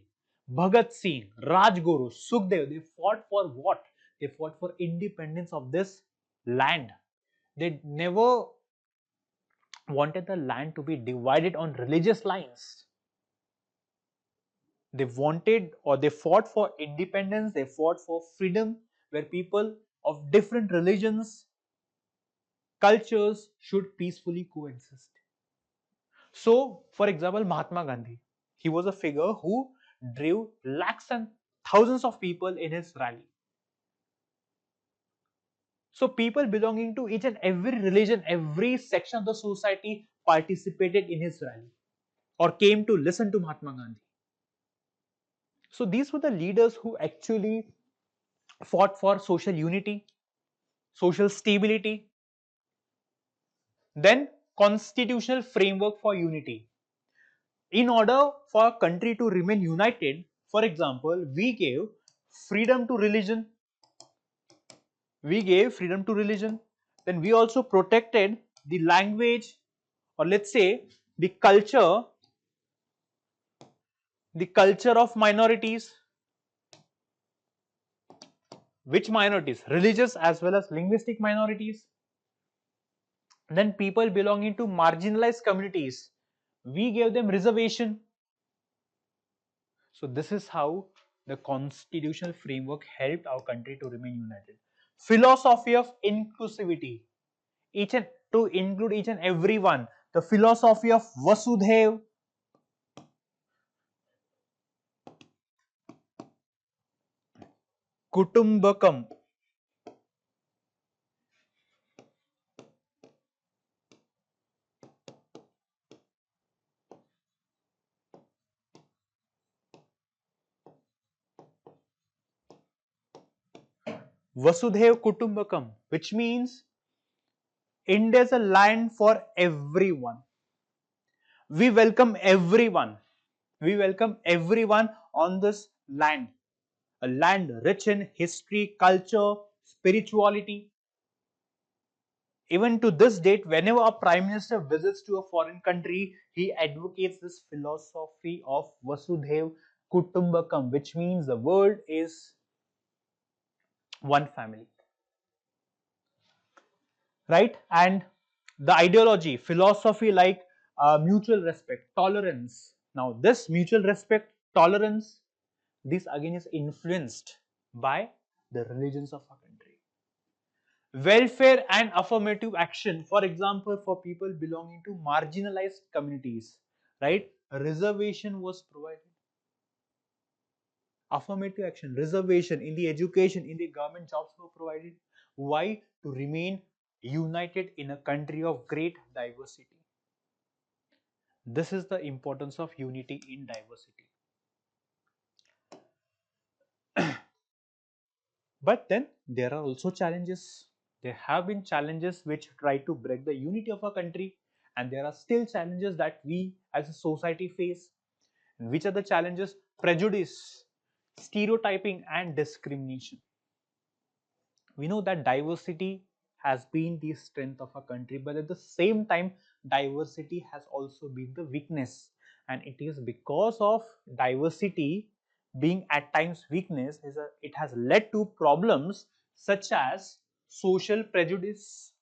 Bhagat Singh, Rajguru, Sukhdev, they fought for what? They fought for independence of this land. They never wanted the land to be divided on religious lines. They wanted, or they fought for independence, they fought for freedom, where people of different religions, cultures should peacefully coexist. So, for example, Mahatma Gandhi, he was a figure who drew lakhs and thousands of people in his rally. So, people belonging to each and every religion, every section of the society participated in his rally or came to listen to Mahatma Gandhi. So, these were the leaders who actually fought for social unity, social stability, then constitutional framework for unity. In order for a country to remain united, for example, freedom to religion, we gave freedom to religion, then we also protected the language, or let's say the culture of minorities. Which minorities? Religious as well as linguistic minorities. Then people belonging to marginalized communities, we gave them reservation. So this is how the constitutional framework helped our country to remain united. Philosophy of inclusivity, each and to include each and everyone. The philosophy of Vasudhaiv Kutumbakam. Vasudhaiv Kutumbakam, which means India is a land for everyone. We welcome everyone. We welcome everyone on this land. A land rich in history, culture, spirituality. Even to this date, whenever a prime minister visits to a foreign country, he advocates this philosophy of Vasudhaiv Kutumbakam, which means the world is one family. Right? And the ideology, philosophy like mutual respect, tolerance. Now, this mutual respect, tolerance, this again is influenced by the religions of our country. Welfare and affirmative action, for example, for people belonging to marginalized communities, right? A reservation was provided. Affirmative action, reservation in the education, in the government jobs were provided. Why? To remain united in a country of great diversity. This is the importance of unity in diversity. But then there are also challenges. There have been challenges which try to break the unity of a country, and there are still challenges that we as a society face. And which are the challenges? Prejudice, stereotyping, and discrimination. We know that diversity has been the strength of a country, but at the same time, diversity has also been the weakness. And it is because of diversity being at times weakness, it has led to problems such as social prejudice,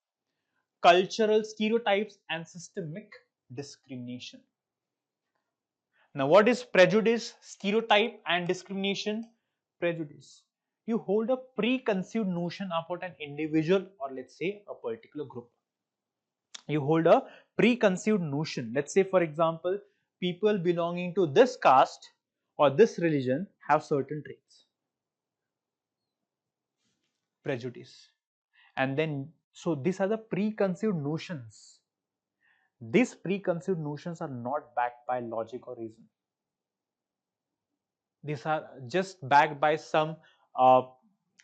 cultural stereotypes, and systemic discrimination. Now, what is prejudice, stereotype, and discrimination? Prejudice. You hold a preconceived notion about an individual or let's say a particular group. You hold a preconceived notion. Let's say, for example, people belonging to this caste or this religion have certain traits. Prejudice. And then, so these are the preconceived notions. These preconceived notions are not backed by logic or reason. These are just backed by some uh,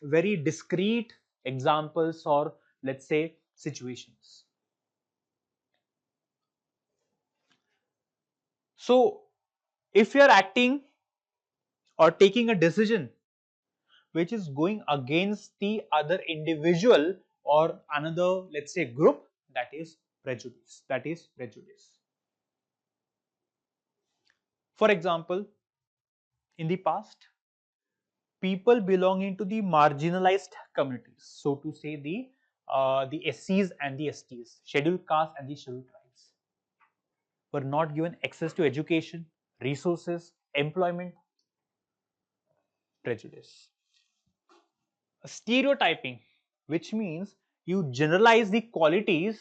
very discrete examples or let's say situations. So if you are acting or taking a decision which is going against the other individual or another, let's say, group, that is prejudice. That is prejudice. For example, in the past, people belonging to the marginalized communities, so to say the SCs and the STs, scheduled castes and the scheduled tribes, were not given access to education, resources, employment. Prejudice. Stereotyping, which means you generalize the qualities,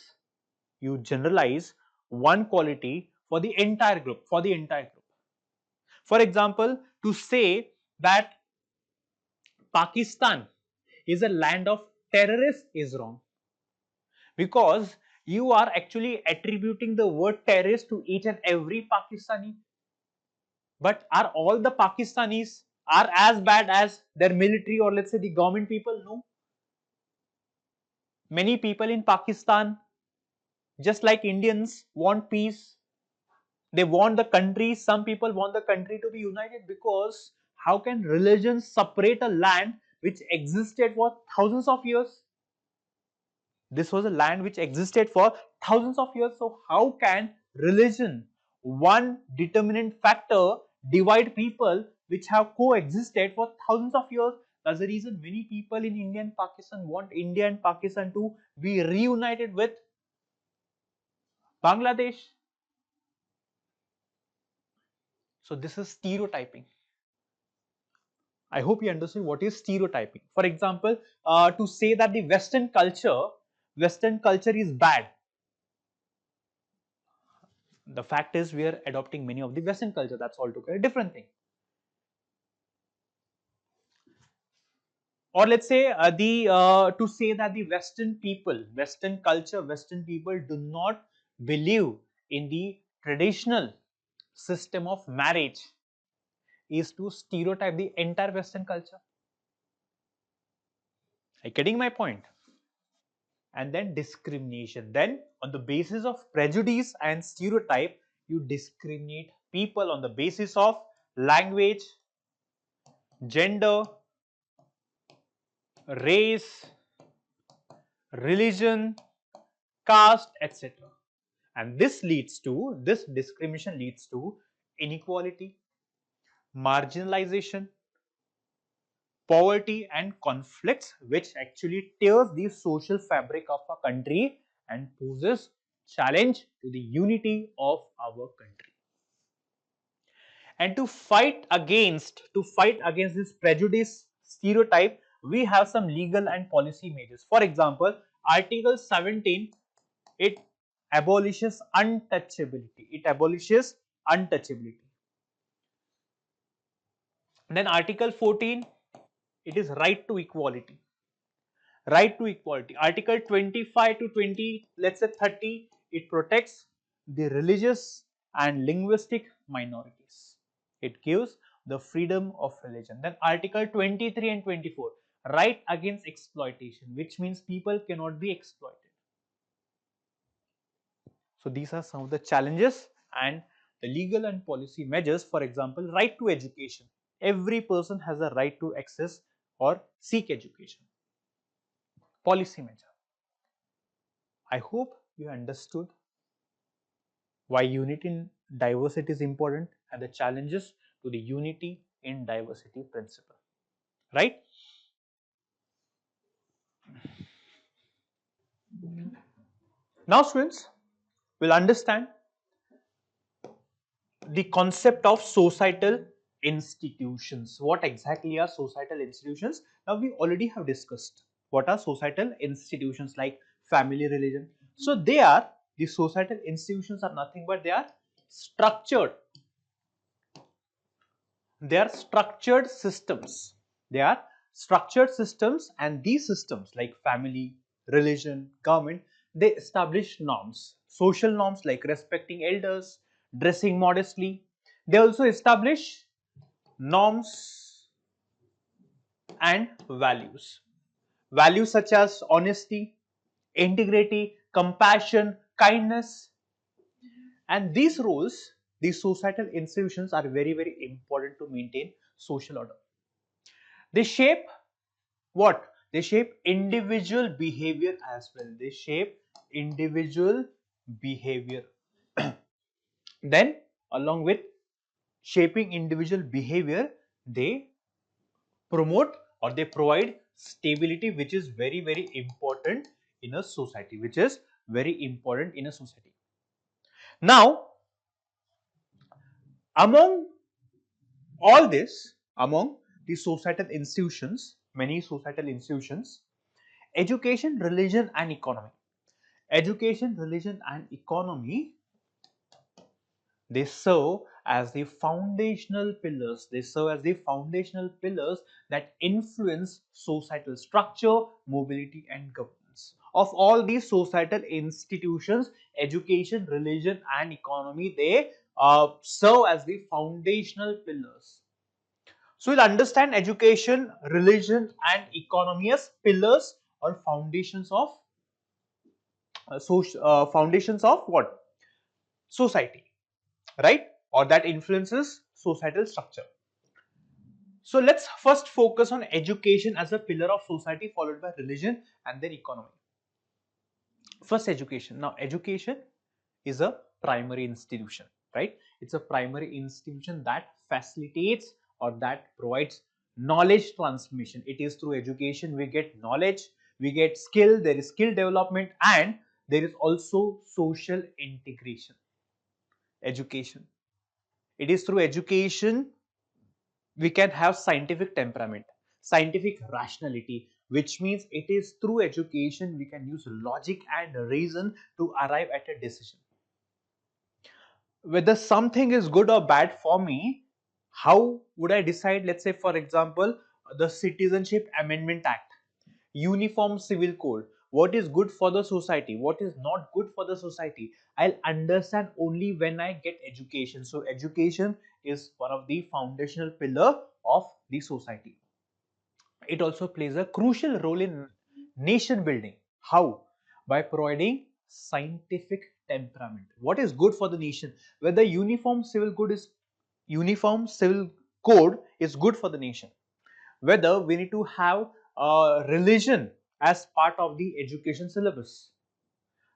you generalize one quality for the entire group, For example, to say that Pakistan is a land of terrorists is wrong, because you are actually attributing the word terrorist to each and every Pakistani. But are all the Pakistanis are as bad as their military or let's say the government people? No. Many people in Pakistan, just like Indians, want peace. They want the country, some people want the country to be united, because how can religion separate a land which existed for thousands of years? This was a land which existed for thousands of years. So how can religion, one determinant factor, divide people which have coexisted for thousands of years? That's the reason many people in India and Pakistan want India and Pakistan to be reunited with Bangladesh. So this is stereotyping. I hope you understand what is stereotyping. For example, to say that the Western culture is bad. The fact is we are adopting many of the Western culture. That's altogether a different thing. Or let's say to say that the Western culture, Western people do not believe in the traditional system of marriage is to stereotype the entire Western culture. Are you getting my point? And then discrimination. Then on the basis of prejudice and stereotype, you discriminate people on the basis of language, gender, race, religion, caste, etc. And this discrimination leads to inequality, marginalization, poverty, and conflicts, which actually tears the social fabric of a country and poses challenge to the unity of our country. And to fight against this prejudice stereotype, we have some legal and policy measures. For example, Article 17, it abolishes untouchability. Then Article 14, it is right to equality. Article 25 to 20, let's say 30, it protects the religious and linguistic minorities. It gives the freedom of religion. Then Article 23 and 24, right against exploitation, which means people cannot be exploited. So these are some of the challenges and the legal and policy measures. For example, right to education. Every person has a right to access or seek education. Policy measure. I hope you understood why unity in diversity is important and the challenges to the unity in diversity principle. Right? Now students will understand the concept of societal institutions. What exactly are societal institutions? Now we already have discussed what are societal institutions, like family, religion. So the societal institutions are nothing but structured they are structured systems. They are structured systems, and these systems like family, religion, government, they establish norms, social norms like respecting elders, dressing modestly. They also establish norms and values. Values such as honesty, integrity, compassion, kindness. And these rules, these societal institutions are very, very important to maintain social order. They shape what? They shape individual behavior as well. They shape individual behavior. Then, along with shaping individual behavior, they promote or they provide stability, which is very, very important in a society. Which is very important in a society. Now, among all this, among the societal institutions, many societal institutions, education, religion, and economy. Education, religion, and economy, they serve as the foundational pillars. They serve as the foundational pillars that influence societal structure, mobility, and governance. Of all these societal institutions, education, religion, and economy, they serve as the foundational pillars. So we'll understand education, religion, and economy as pillars or foundations of foundations of what? Society, right? Or that influences societal structure. So let's first focus on education as a pillar of society, followed by religion and then economy. First, education. Now, education is a primary institution, right? It's a primary institution that facilitates or that provides knowledge transmission. It is through education we get knowledge, we get skill, there is skill development, and there is also social integration. Education. It is through education we can have scientific temperament, scientific rationality, which means it is through education we can use logic and reason to arrive at a decision. Whether something is good or bad for me, how would I decide? Let's say, for example, the Citizenship Amendment Act, Uniform Civil Code. What is good for the society? What is not good for the society? I'll understand only when I get education. So, education is one of the foundational pillar of the society. It also plays a crucial role in nation building. How? By providing scientific temperament. What is good for the nation? Whether uniform civil code is good for the nation. Whether we need to have religion as part of the education syllabus,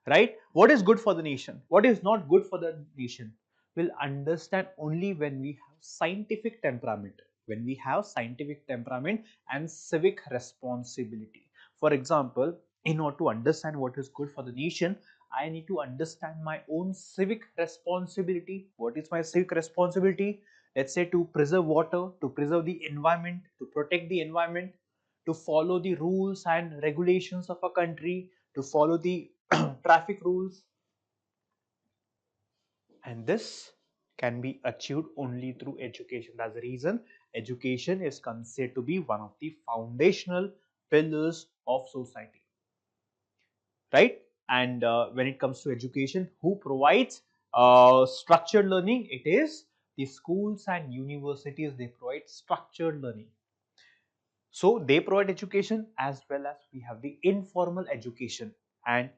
right? What is good for the nation? What is not good for the nation? We'll understand only when we have scientific temperament. When we have scientific temperament and civic responsibility. For example, in order to understand what is good for the nation, I need to understand my own civic responsibility. What is my civic responsibility? Let's say to preserve water, to preserve the environment, to protect the environment, to follow the rules and regulations of a country, to follow the traffic rules, and this can be achieved only through education. That's the reason education is considered to be one of the foundational pillars of society, right? And when it comes to education, who provides structured learning? It is the schools and universities. They provide structured learning. So they provide education, as well as we have the informal education. And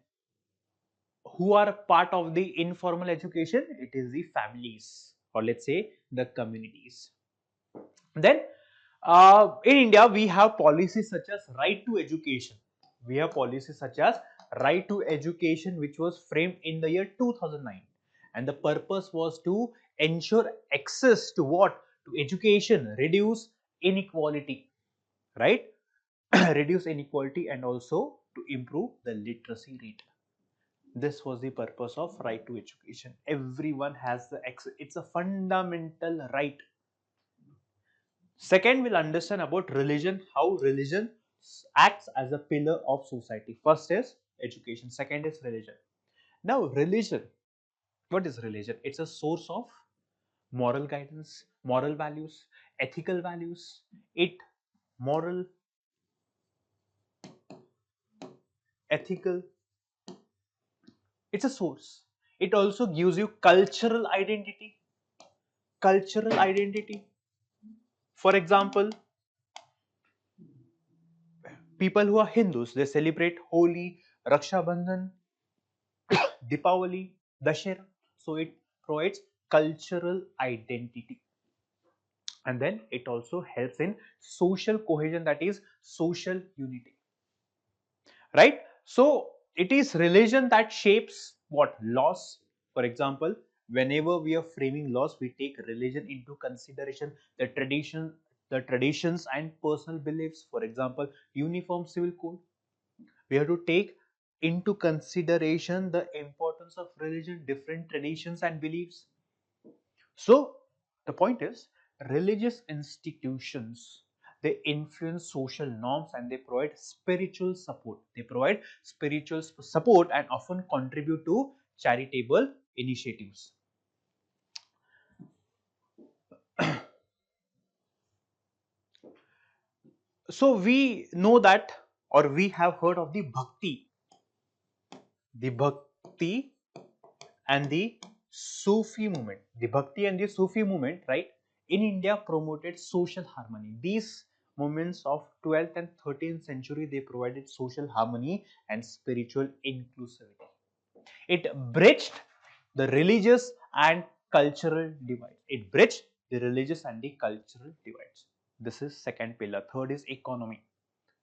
who are part of the informal education? It is the families, or let's say the communities. Then in India, we have policies such as right to education. We have policies such as right to education, which was framed in the year 2009. And the purpose was to ensure access to what? To education, reduce inequality, right? Reduce inequality and also to improve the literacy rate. This was the purpose of right to education. Everyone has the access. It's a fundamental right. Second, we'll understand about religion, how religion acts as a pillar of society. First is education, second is religion. Now, religion, what is religion? It's a source of moral guidance, moral values, ethical values. It moral, ethical, it's a source. It also gives you cultural identity. Cultural identity. For example, people who are Hindus, they celebrate Holi, Raksha Bandhan, Deepavali, Dashera. So it provides cultural identity. And then it also helps in social cohesion, that is social unity. Right? So it is religion that shapes what? Laws. For example, whenever we are framing laws, we take religion into consideration, the traditions and personal beliefs. For example, uniform civil code. We have to take into consideration the importance of religion, different traditions and beliefs. So the point is, religious institutions, they influence social norms and they provide spiritual support. They provide spiritual support and often contribute to charitable initiatives. So we know that, or we have heard of the bhakti and the Sufi movement. The Bhakti and the Sufi movement, right, in India promoted social harmony. These movements of 12th and 13th century, they provided social harmony and spiritual inclusivity. It bridged the religious and cultural divide. It bridged the religious and the cultural divides. This is second pillar. Third is economy.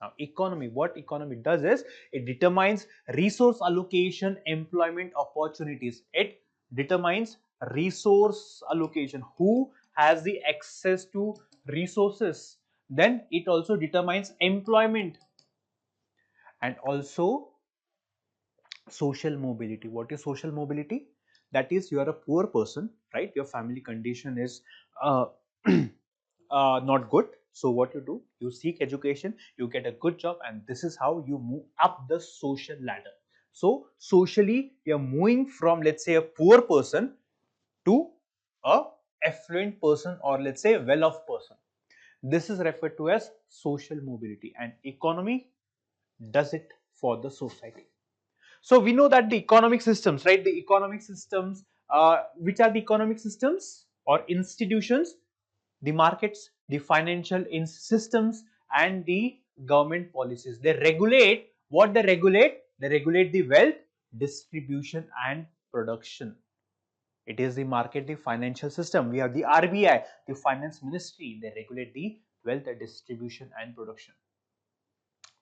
Now, economy, what economy does is it determines resource allocation, employment opportunities. It determines resource allocation, who has the access to resources. Then it also determines employment and also social mobility. What is social mobility? That is, you are a poor person, right? Your family condition is uh, not good. So what you do, you seek education, you get a good job, and this is how you move up the social ladder. So socially, you're moving from, let's say, a poor person to a affluent person, or let's say a well-off person. This is referred to as social mobility, and economy does it for the society. So we know that the economic systems, right? The economic systems, which are the economic systems or institutions? The markets, the financial systems, and the government policies. They regulate what they regulate. They regulate the wealth distribution and production. It is the market, the financial system. We have the RBI, the finance ministry. They regulate the wealth distribution and production.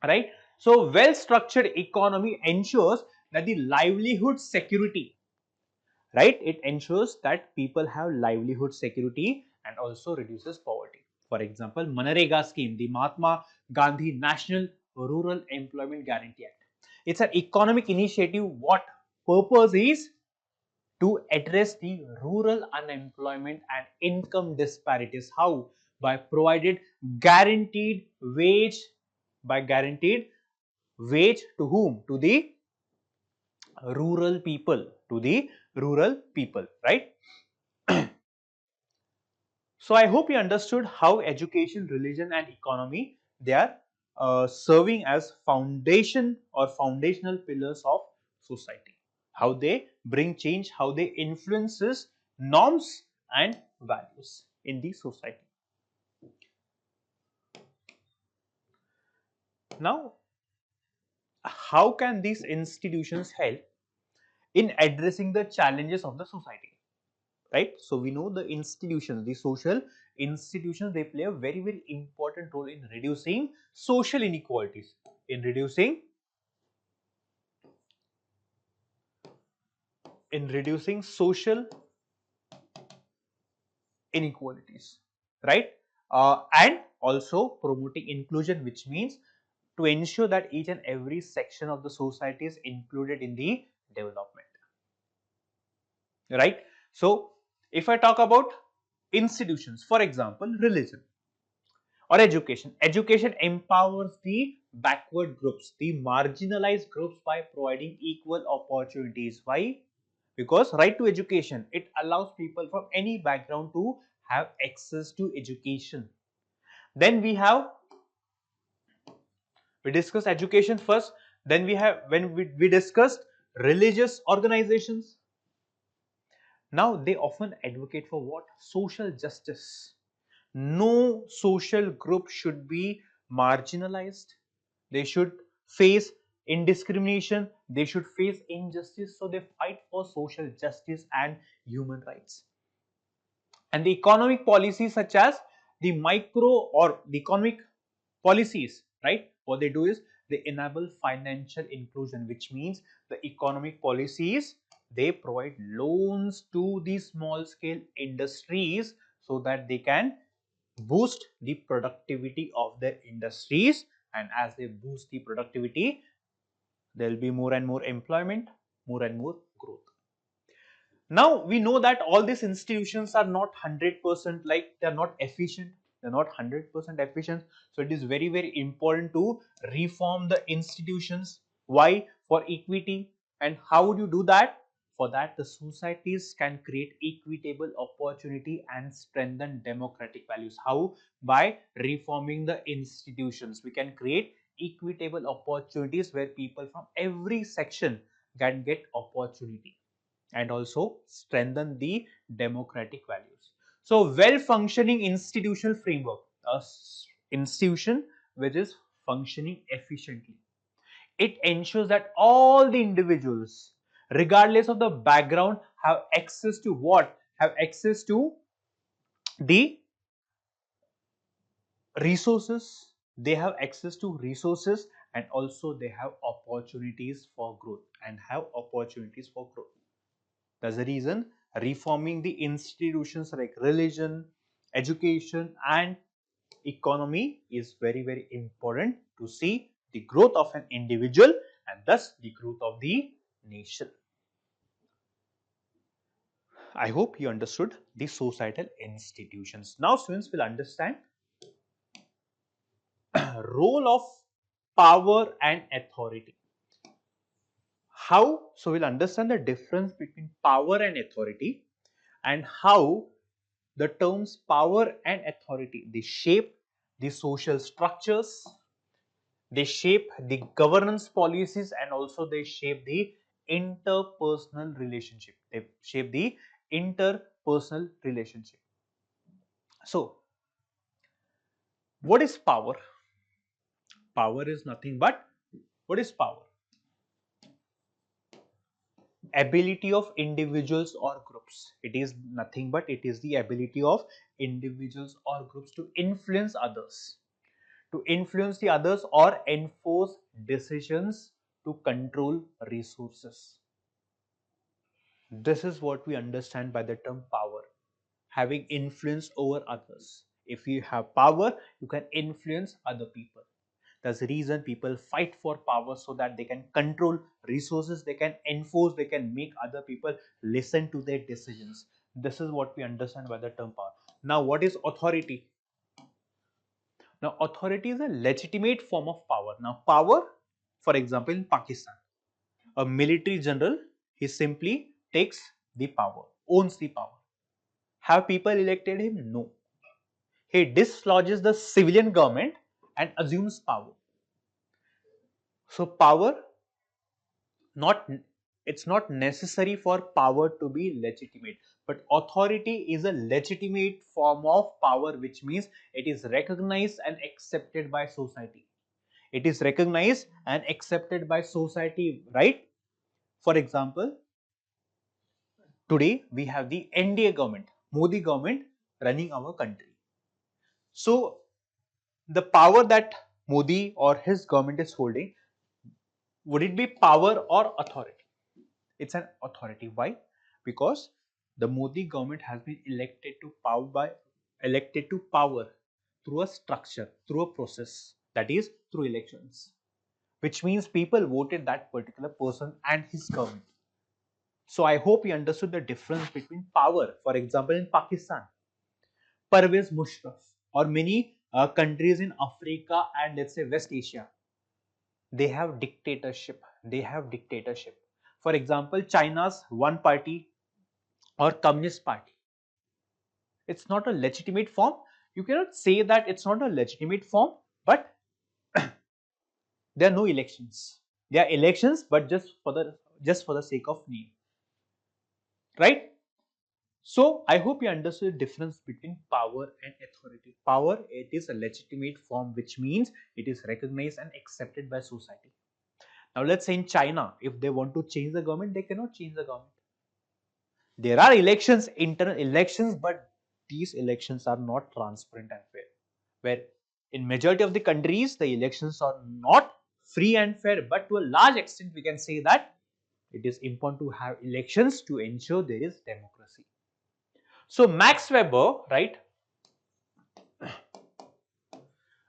Right? So, well structured economy ensures that the livelihood security, right? It ensures that people have livelihood security and also reduces poverty. For example, Manrega scheme, the Mahatma Gandhi National Rural Employment Guarantee Act. It's an economic initiative. What purpose is to address the rural unemployment and income disparities. How? By provided guaranteed wage, by guaranteed wage to whom? To the rural people, to the rural people, right? So I hope you understood how education, religion and economy, they are serving as foundation or foundational pillars of society. How they bring change, how they influences norms and values in the society. Now, how can these institutions help in addressing the challenges of the society, right? So we know the institutions, the social institutions, they play a very, very important role in reducing social inequalities, in reducing social inequalities, right? And also promoting inclusion, which means to ensure that each and every section of the society is included in the development, right? So if I talk about institutions, for example, religion or education, education empowers the backward groups, the marginalized groups, by providing equal opportunities. Why? Because right to education, it allows people from any background to have access to education. Then we discussed education first, then we discussed religious organizations. Now they often advocate for what? Social justice. No social group should be marginalized. They should face indiscrimination, they should face injustice, so they fight for social justice and human rights. And the economic policies, such as the micro or the economic policies, right, what they do is they enable financial inclusion, which means the economic policies, they provide loans to the small scale industries so that they can boost the productivity of their industries, and as they boost the productivity, there will be more and more employment, more and more growth. Now we know that all these institutions are not 100%, like they are not efficient, they are not 100% efficient. So it is very, very important to reform the institutions. Why? For equity. And how would you do that? For that, the societies can create equitable opportunity and strengthen democratic values. How? By reforming the institutions, we can create equitable opportunities where people from every section can get opportunity, and also strengthen the democratic values. So well functioning institutional framework, a institution which is functioning efficiently, it ensures that all the individuals, regardless of the background, have access to what? Have access to the resources, they have access to resources, and also they have opportunities for growth, and have opportunities for growth. That's the reason reforming the institutions like religion, education, and economy is very, very important to see the growth of an individual and thus the growth of the nation. I hope you understood the societal institutions. Now students will understand role of power and authority. How? So we'll understand the difference between power and authority, and how the terms power and authority, they shape the social structures, they shape the governance policies, and also they shape the interpersonal relationship. They shape the interpersonal relationship. So, what is power? Power is nothing but, what is power? Ability of individuals or groups. It is nothing but it is the ability of individuals or groups to influence others, or enforce decisions, to control resources. This is what we understand by the term power, having influence over others. If you have power, you can influence other people. That's the reason people fight for power, so that they can control resources, they can enforce, they can make other people listen to their decisions. This is what we understand by the term power. Now, what is authority? Now, authority is a legitimate form of power. Now, power, for example, in Pakistan, a military general, he simply takes the power, owns the power. Have people elected him? No. He dislodges the civilian government and assumes power. So, power, not it's not necessary for power to be legitimate, but authority is a legitimate form of power, which means it is recognized and accepted by society. It is recognized and accepted by society, right? For example, Today we have the NDA government, Modi government running our country. So the power that Modi or his government is holding, would it be power or authority? It's an authority. Why? Because the Modi government has been elected to power through a structure, through a process, that is through elections, which means people voted that particular person and his government. So I hope you understood the difference between power. For example, in Pakistan, Pervez Musharraf or many countries in Africa and let's say West Asia, they have dictatorship. They have dictatorship. For example, China's one party or communist party. It's not a legitimate form. You cannot say that it's not a legitimate form, but there are no elections. There are elections, but just for the sake of name, right? So I hope you understood the difference between power and authority. Power, it is a legitimate form, which means it is recognized and accepted by society. Now let's say in China, if they want to change the government, they cannot change the government. There are elections, internal elections, but these elections are not transparent and fair. Where in majority of the countries, the elections are not free and fair, but to a large extent, we can say that it is important to have elections to ensure there is democracy. So Max Weber, right?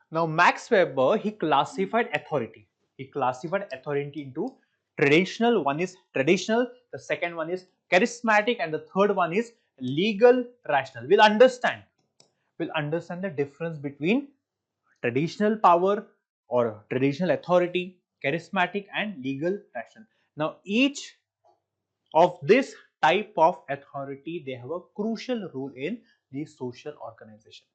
Now Max Weber, he classified authority. He classified authority into traditional. One is traditional, the second one is charismatic, and the third one is legal rational. We'll understand the difference between traditional power or traditional authority, charismatic and legal rational. Now each of this type of authority, they have a crucial role in the social organization.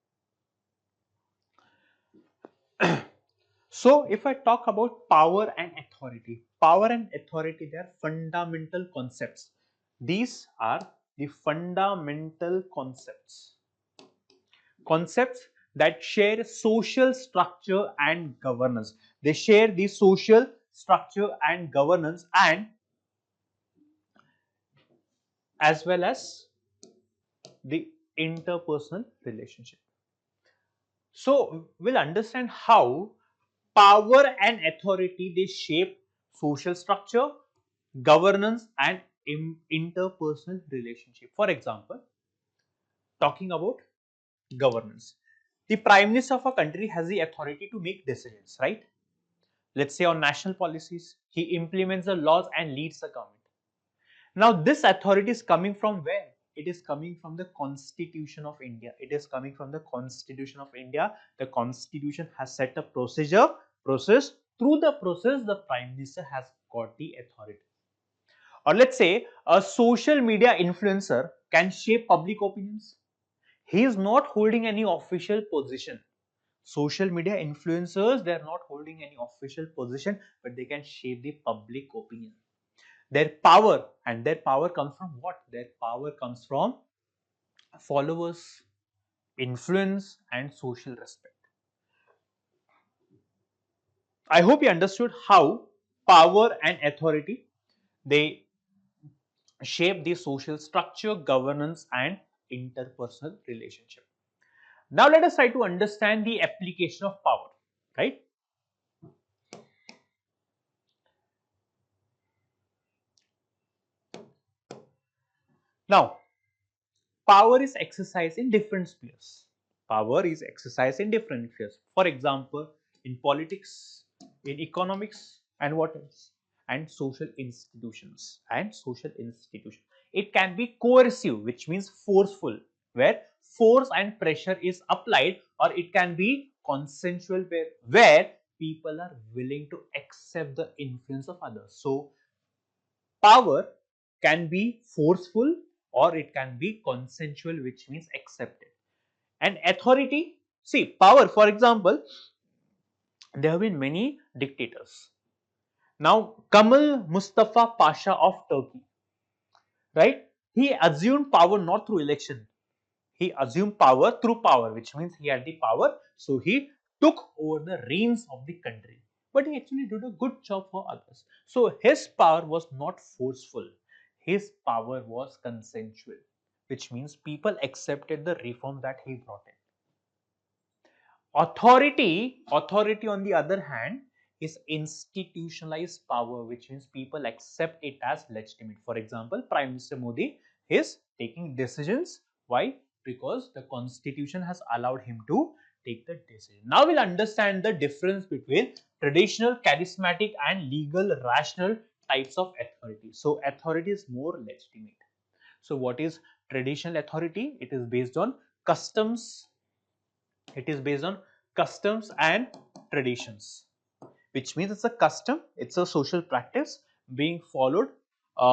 So if I talk about power and authority, they are fundamental concepts. These are the fundamental concepts that share social structure and governance. They share the social structure and governance, and as well as the interpersonal relationship. So we'll understand how power and authority, they shape social structure, governance and interpersonal relationship. For example, talking about governance, the prime minister of a country has the authority to make decisions, right? Let's say on national policies, he implements the laws and leads the government. Now this authority is coming from where? It is coming from the Constitution of India. It is coming from the Constitution of India. The Constitution has set a process. Through the process, the prime minister has got the authority. Or let's say a social media influencer can shape public opinions. He is not holding any official position. Social media influencers, they are not holding any official position, but they can shape the public opinion. Their power, and their power comes from what? Their power comes from followers, influence and social respect. I hope you understood how power and authority, they shape the social structure, governance and interpersonal relationship. Now let us try to understand the application of power, right? Now, power is exercised in different spheres. Power is exercised in different spheres. For example, in politics, in economics, and what else? And social institutions. It can be coercive, which means forceful, where force and pressure is applied, or it can be consensual, where people are willing to accept the influence of others. So, power can be forceful or it can be consensual, which means accepted. And authority, see, power, for example, there have been many dictators. Now, Kamal Mustafa Pasha of Turkey, right? He assumed power not through election. He assumed power through power, which means he had the power. So he took over the reins of the country. But he actually did a good job for others. So his power was not forceful. his power was consensual, which means people accepted the reform that he brought in. Authority on the other hand is institutionalized power, which means people accept it as legitimate. For example, Prime Minister Modi is taking decisions. Why? Because the constitution has allowed him to take the decision. Now we'll understand the difference between traditional, charismatic and legal, rational types of authority. So authority is more legitimate. So what is traditional authority? It is based on customs. It is based on customs and traditions, which means it's a custom, it's a social practice being followed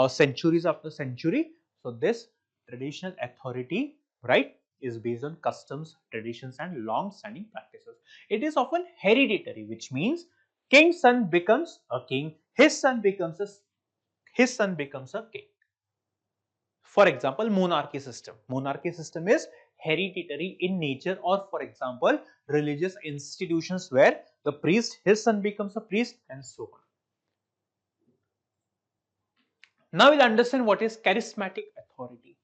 centuries after century. So this traditional authority, right, is based on customs, traditions and long-standing practices. It is often hereditary, which means king's son becomes a king, his son becomes a king. For example, monarchy system. Monarchy system is hereditary in nature, or for example, religious institutions where the priest, his son becomes a priest and so on. Now we'll understand what is charismatic authority.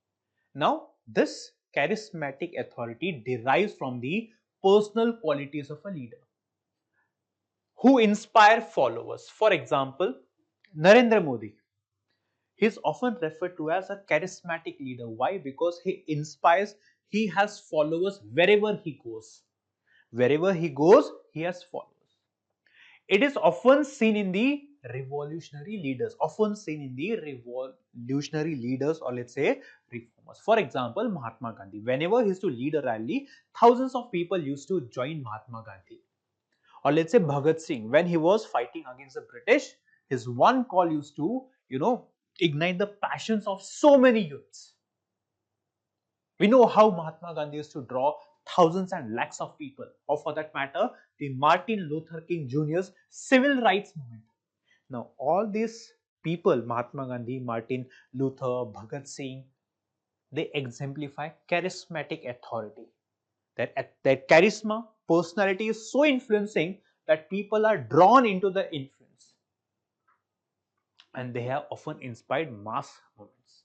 Now this charismatic authority derives from the personal qualities of a leader who inspire followers. For example, Narendra Modi. He is often referred to as a charismatic leader. Why? Because he inspires, he has followers wherever he goes. Wherever he goes, he has followers. It is often seen in the revolutionary leaders, or let's say reformers. For example, Mahatma Gandhi. Whenever he used to lead a rally, thousands of people used to join Mahatma Gandhi. Or let's say Bhagat Singh, when he was fighting against the British, his one call used to, ignite the passions of so many youths. We know how Mahatma Gandhi used to draw thousands and lakhs of people, or for that matter, the Martin Luther King Jr.'s civil rights movement. Now, all these people, Mahatma Gandhi, Martin Luther, Bhagat Singh, they exemplify charismatic authority. That charisma, personality is so influencing that people are drawn into the influence, and they have often inspired mass movements.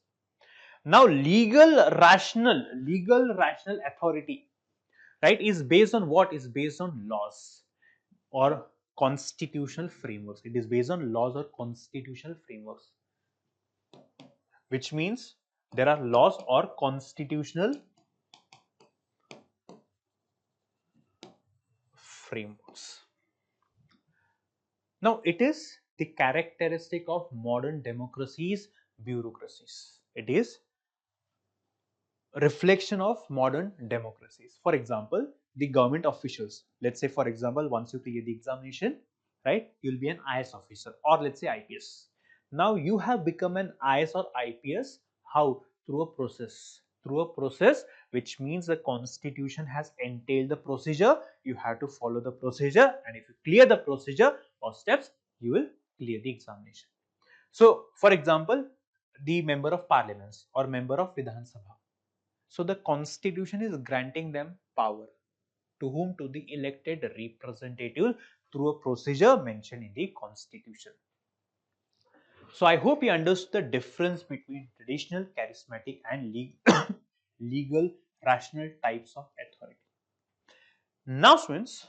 Now, legal rational authority, right, is based on what? Is based on laws or constitutional frameworks. It is based on laws or constitutional frameworks, which means there are laws or constitutional frameworks. Now, it is the characteristic of modern democracies, bureaucracies. It is reflection of modern democracies. For example, the government officials. Let's say, for example, once you clear the examination, right, you'll be an IS officer, or let's say IPS. Now you have become an IS or IPS. How? Through a process. Through a process, which means the constitution has entailed the procedure. You have to follow the procedure, and if you clear the procedure or steps, you will clear the examination. So, for example, the member of parliaments or member of Vidhan Sabha. So the constitution is granting them power. To whom? To the elected representative through a procedure mentioned in the constitution. So I hope you understood the difference between traditional, charismatic and legal, rational types of authority. Now students,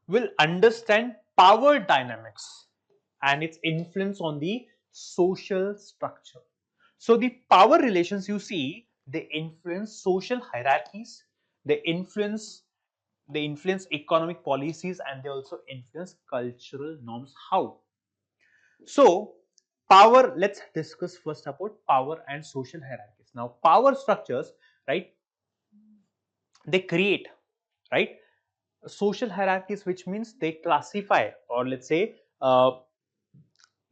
will understand power dynamics and its influence on the social structure. So the power relations you see, they influence social hierarchies, they influence economic policies, and they also influence cultural norms. How? So power, let's discuss first about power and social hierarchies. Now power structures, right, they create, right, social hierarchies, which means they classify, or let's say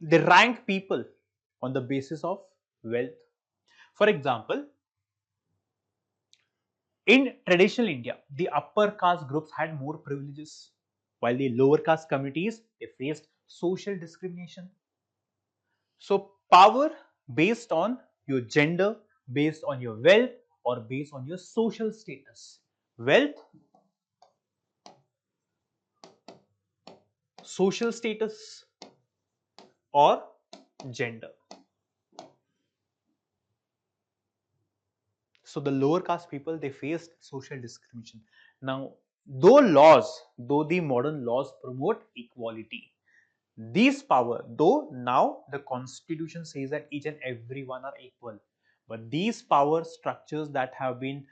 they rank people on the basis of wealth. For example, in traditional India, the upper caste groups had more privileges, while the lower caste communities, they faced social discrimination. So power based on your gender, based on your wealth, or based on your social status. Wealth, social status, or gender. So the lower caste people, they faced social discrimination. Now, though the modern laws promote equality, these power, though now the constitution says that each and everyone are equal, but these power structures that have been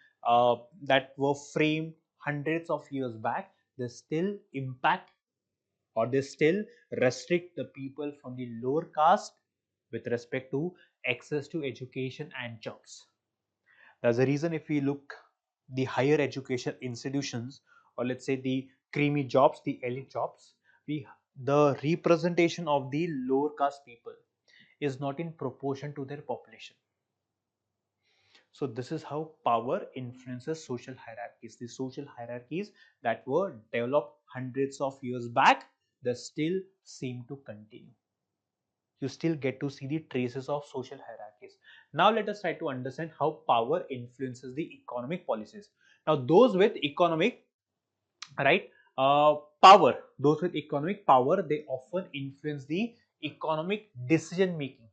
that were framed hundreds of years back, they still impact or they still restrict the people from the lower caste with respect to access to education and jobs. That's the reason if we look the higher education institutions, or let's say the creamy jobs, the elite jobs, we the representation of the lower caste people is not in proportion to their population. So this is how power influences social hierarchies. The social hierarchies that were developed hundreds of years back, they still seem to continue. You still get to see the traces of social hierarchies. Now let us try to understand how power influences the economic policies. Now those with economic, right, power, those with economic power, they often influence the economic decision making.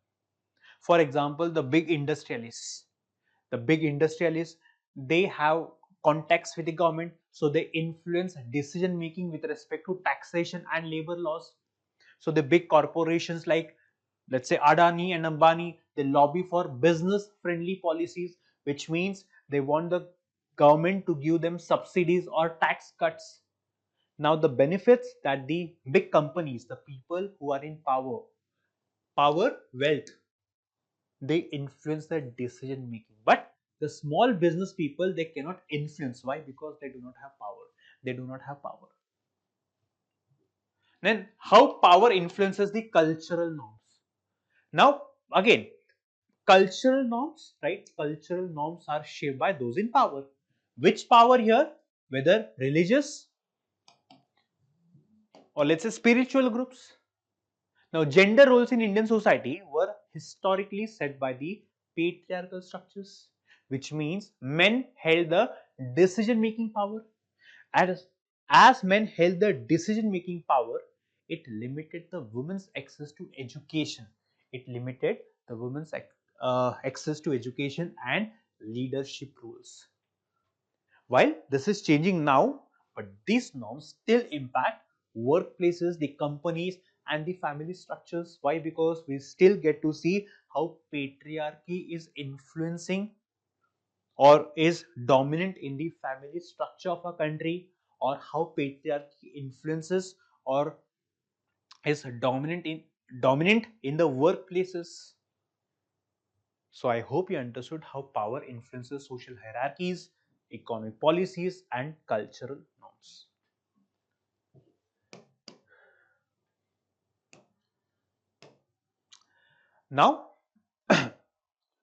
For example, the big industrialists, they have contacts with the government, so they influence decision making with respect to taxation and labor laws. So the big corporations like, let's say, Adani and Ambani, they lobby for business friendly policies, which means they want the government to give them subsidies or tax cuts. Now the benefits that the big companies, the people who are in wealth, they influence the decision making. But the small business people, they cannot influence. Why? Because they do not have power. They do not have power. Then how power influences the cultural norms. Now again, cultural norms, right? Cultural norms are shaped by those in power. Which power here? Whether religious or let's say spiritual groups. Now, gender roles in Indian society were historically set by the patriarchal structures, which means men held the decision making power. As, as men held the decision making power, it limited the women's access to education. It limited the women's access to education and leadership roles. While this is changing now, but these norms still impact workplaces, the companies, and the family structures. Why? Because we still get to see how patriarchy is influencing or is dominant in the family structure of a country, or how patriarchy influences or is dominant in the workplaces. So I hope you understood how power influences social hierarchies, economic policies, and cultural norms. Now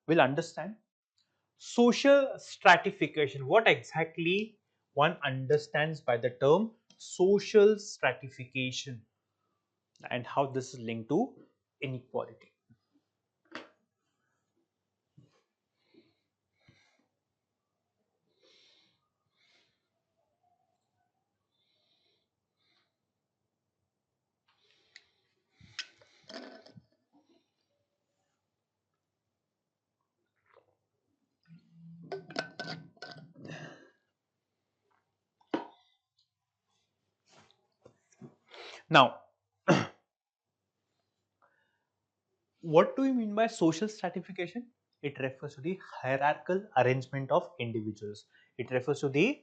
we'll understand social stratification. What exactly one understands by the term social stratification and how this is linked to inequality. Now, what do we mean by social stratification? It refers to the hierarchical arrangement of individuals. It refers to the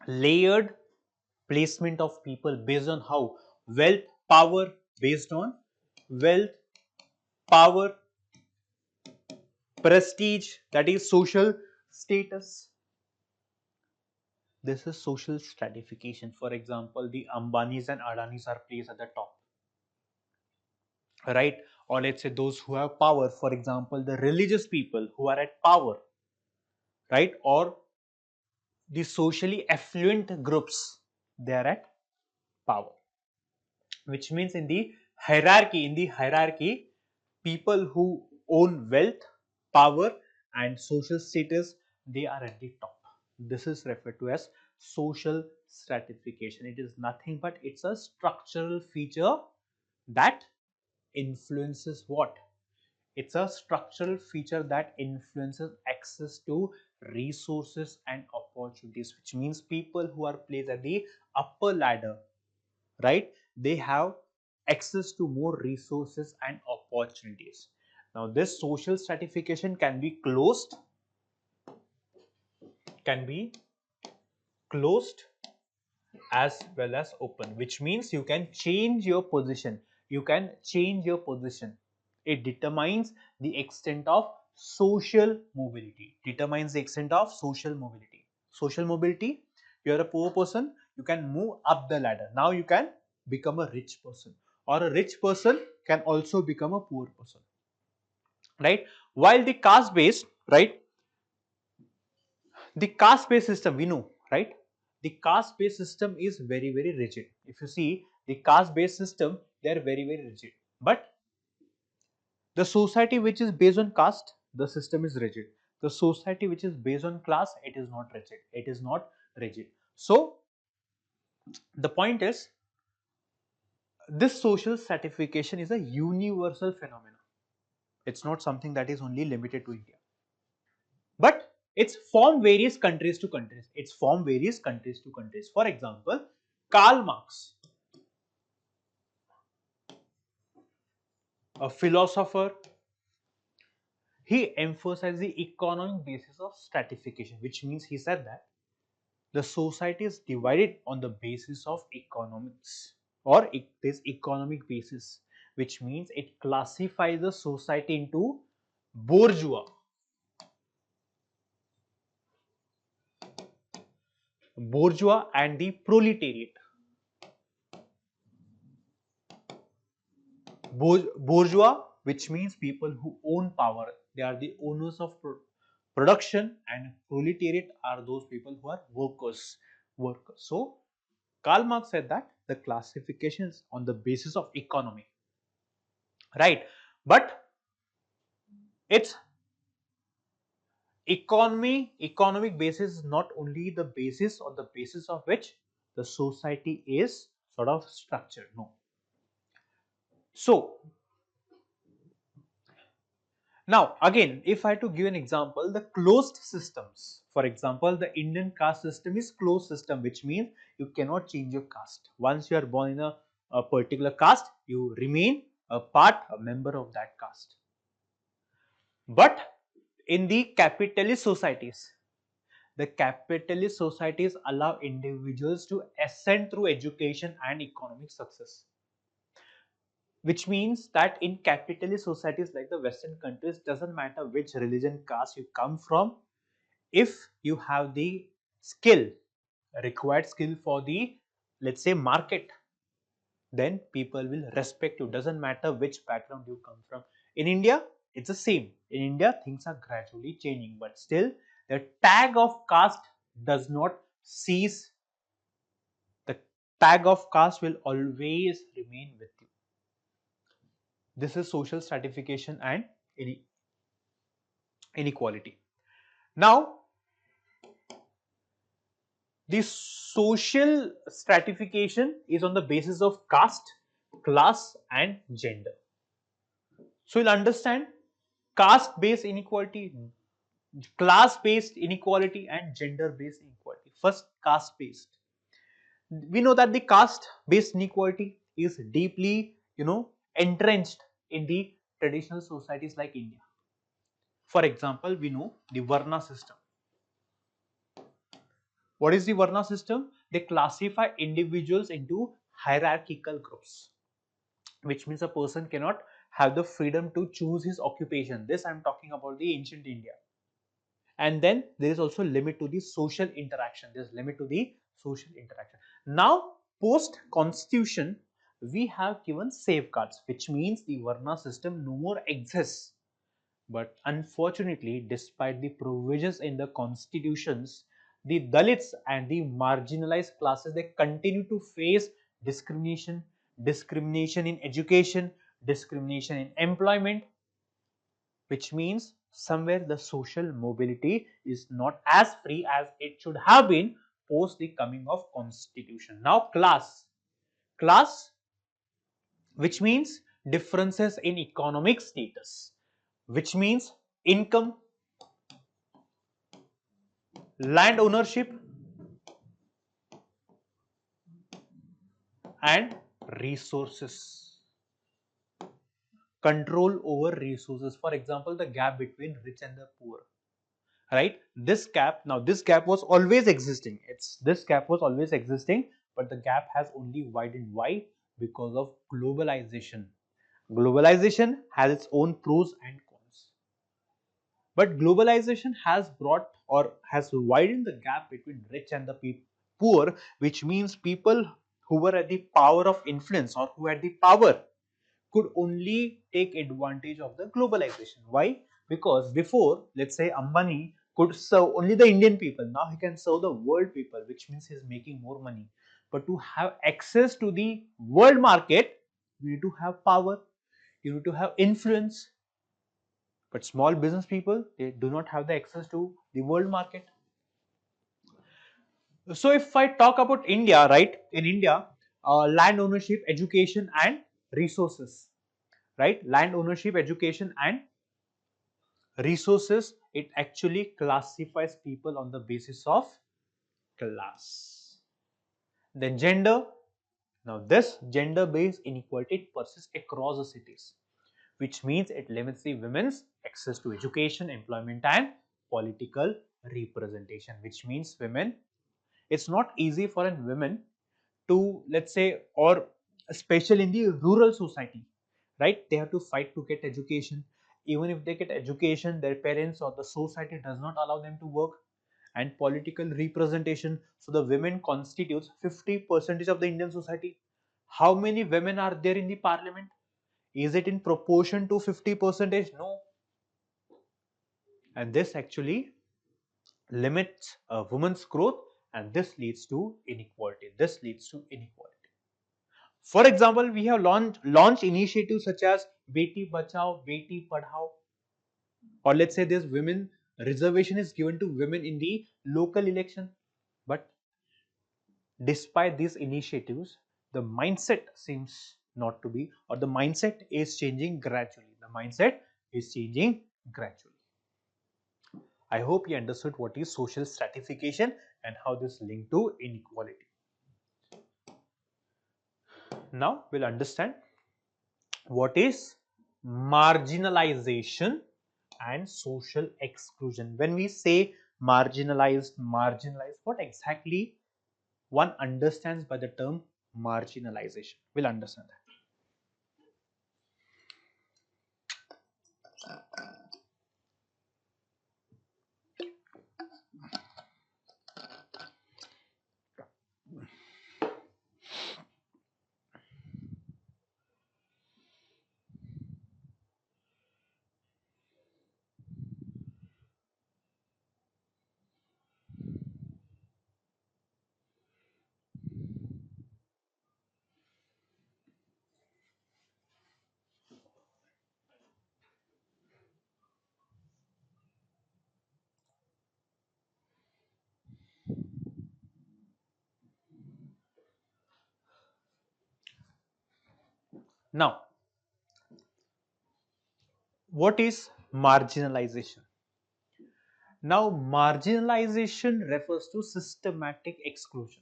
layered placement of people based on how wealth, power, based on wealth, power, prestige, that is social status. This is social stratification. For example, the Ambanis and Adanis are placed at the top, right? Or let's say those who have power, for example, the religious people who are at power, right? Or the socially affluent groups, they are at power. Which means in the hierarchy, in the hierarchy, people who own wealth, power and social status, they are at the top. This is referred to as social stratification. It is nothing but it's a structural feature that influences what? It's a structural feature that influences access to resources and opportunities, which means people who are placed at the upper ladder, right? They have access to more resources and opportunities. Now, this social stratification can be closed as well as open, which means you can change your position. You can change your position. It determines the extent of social mobility. Determines the extent of social mobility. Social mobility, you're a poor person, you can move up the ladder. Now you can become a rich person, or a rich person can also become a poor person, right? While the caste based, right? The caste based system, we know, right? The caste based system is very, very rigid. If you see the caste based system, they are very, very rigid. But the society which is based on caste, the system is rigid. The society which is based on class, it is not rigid. It is not rigid. So the point is, this social stratification is a universal phenomenon. It's not something that is only limited to India. But it's from various countries to countries. It's from various countries to countries. For example, Karl Marx, a philosopher, he emphasized the economic basis of stratification, which means he said that the society is divided on the basis of economics, or this economic basis, which means it classifies the society into bourgeois and the proletariat. Bourgeois, which means people who own power, they are the owners of production, and proletariat are those people who are workers. So Karl Marx said that the classification is on the basis of economy, right? But it's economic basis is not only the basis, or the basis of which the society is sort of structured. No. So now, again, if I had to give an example, the closed systems, for example, the Indian caste system is closed system, which means you cannot change your caste. Once you are born in a particular caste, you remain a member of that caste. But in the capitalist societies allow individuals to ascend through education and economic success. Which means that in capitalist societies like the Western countries, doesn't matter which religion, caste you come from, if you have the skill, required skill for the, let's say, market, then people will respect you. Doesn't matter which background you come from. In India, it's the same. In India, things are gradually changing, but still the tag of caste does not cease. The tag of caste will always remain with you. This is social stratification and inequality. Now, the social stratification is on the basis of caste, class and gender. So you'll understand caste based inequality, class based inequality and gender based inequality. First, caste based. We know that the caste based inequality is deeply, entrenched in the traditional societies like India. For example, we know the Varna system. What is the Varna system? They classify individuals into hierarchical groups, which means a person cannot have the freedom to choose his occupation. This I am talking about the ancient India. And then there is also limit to the social interaction. There is limit to the social interaction. Now, post constitution, we have given safeguards, which means the Varna system no more exists. But unfortunately, despite the provisions in the constitutions, the Dalits and the marginalized classes, they continue to face discrimination, discrimination in education, discrimination in employment, which means somewhere the social mobility is not as free as it should have been post the coming of constitution. Now class, which means differences in economic status, which means income, land ownership and resources, control over resources. For example, the gap between rich and the poor, right? This gap was always existing. This gap was always existing, but the gap has only widened. Why? Because of globalization. Globalization has its own pros and cons, but globalization has brought or has widened the gap between rich and the poor, which means people who were at the power of influence or who had the power could only take advantage of the globalization. Why? Because before, let's say Ambani could serve only the Indian people. Now he can serve the world people, which means he's making more money. But to have access to the world market, you need to have power, you need to have influence. But small business people, they do not have the access to the world market. So if I talk about India, right? In India, land ownership, education and resources, right? Land ownership, education and resources, it actually classifies people on the basis of class. Then gender. Now this gender based inequality persists across the cities, which means it limits the women's access to education, employment and political representation, which means women, it's not easy for a woman to, let's say, or especially in the rural society, right? They have to fight to get education. Even if they get education, their parents or the society does not allow them to work. And political representation, so the women constitutes 50% of the Indian society. How many women are there in the parliament? Is it in proportion to 50%? No. And this actually limits a woman's growth, and this leads to inequality. For example, we have launched initiatives such as Beti Bachao, Beti Padhao, or let's say this women reservation is given to women in the local election. But despite these initiatives, the mindset seems not to be, or the mindset is changing gradually. I hope you understood what is social stratification and how this link to inequality. Now we'll understand what is marginalization and social exclusion. When we say marginalized, what exactly one understands by the term marginalization? We'll understand that. Now, what is marginalization? Now, marginalization refers to systematic exclusion.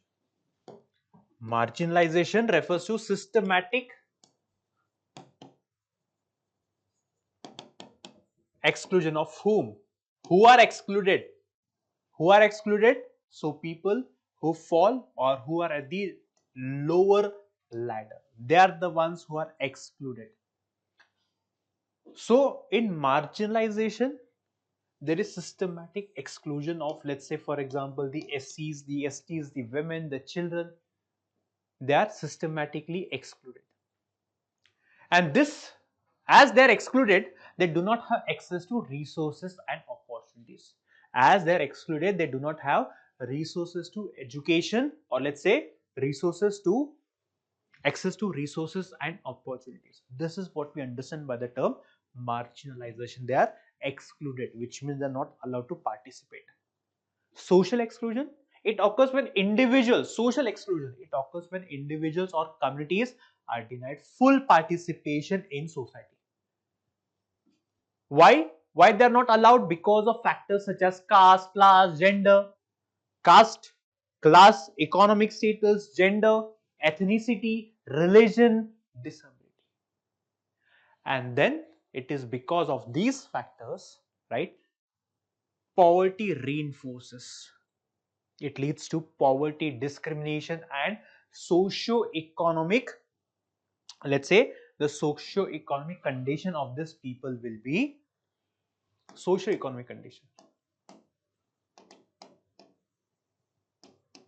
Marginalization refers to systematic exclusion of whom? Who are excluded? Who are excluded? So people who fall or who are at the lower ladder, they are the ones who are excluded. So in marginalization, there is systematic exclusion of, let's say, for example, the SCs, the STs, the women, the children. They are systematically excluded. And this, as they are excluded, they do not have access to resources and opportunities. As they are excluded, they do not have resources to education, or let's say resources to access to resources and opportunities. This is what we understand by the term marginalization. They are excluded, which means they are not allowed to participate. Social exclusion, it occurs when individuals, social exclusion, it occurs when individuals or communities are denied full participation in society. Why? Why they are not allowed? Because of factors such as caste, class, gender, caste, class, economic status, gender, ethnicity, religion, disability. And then it is because of these factors, right? Poverty reinforces. It leads to poverty, discrimination, and socio-economic, let's say, the socio-economic condition of this people will be socio-economic condition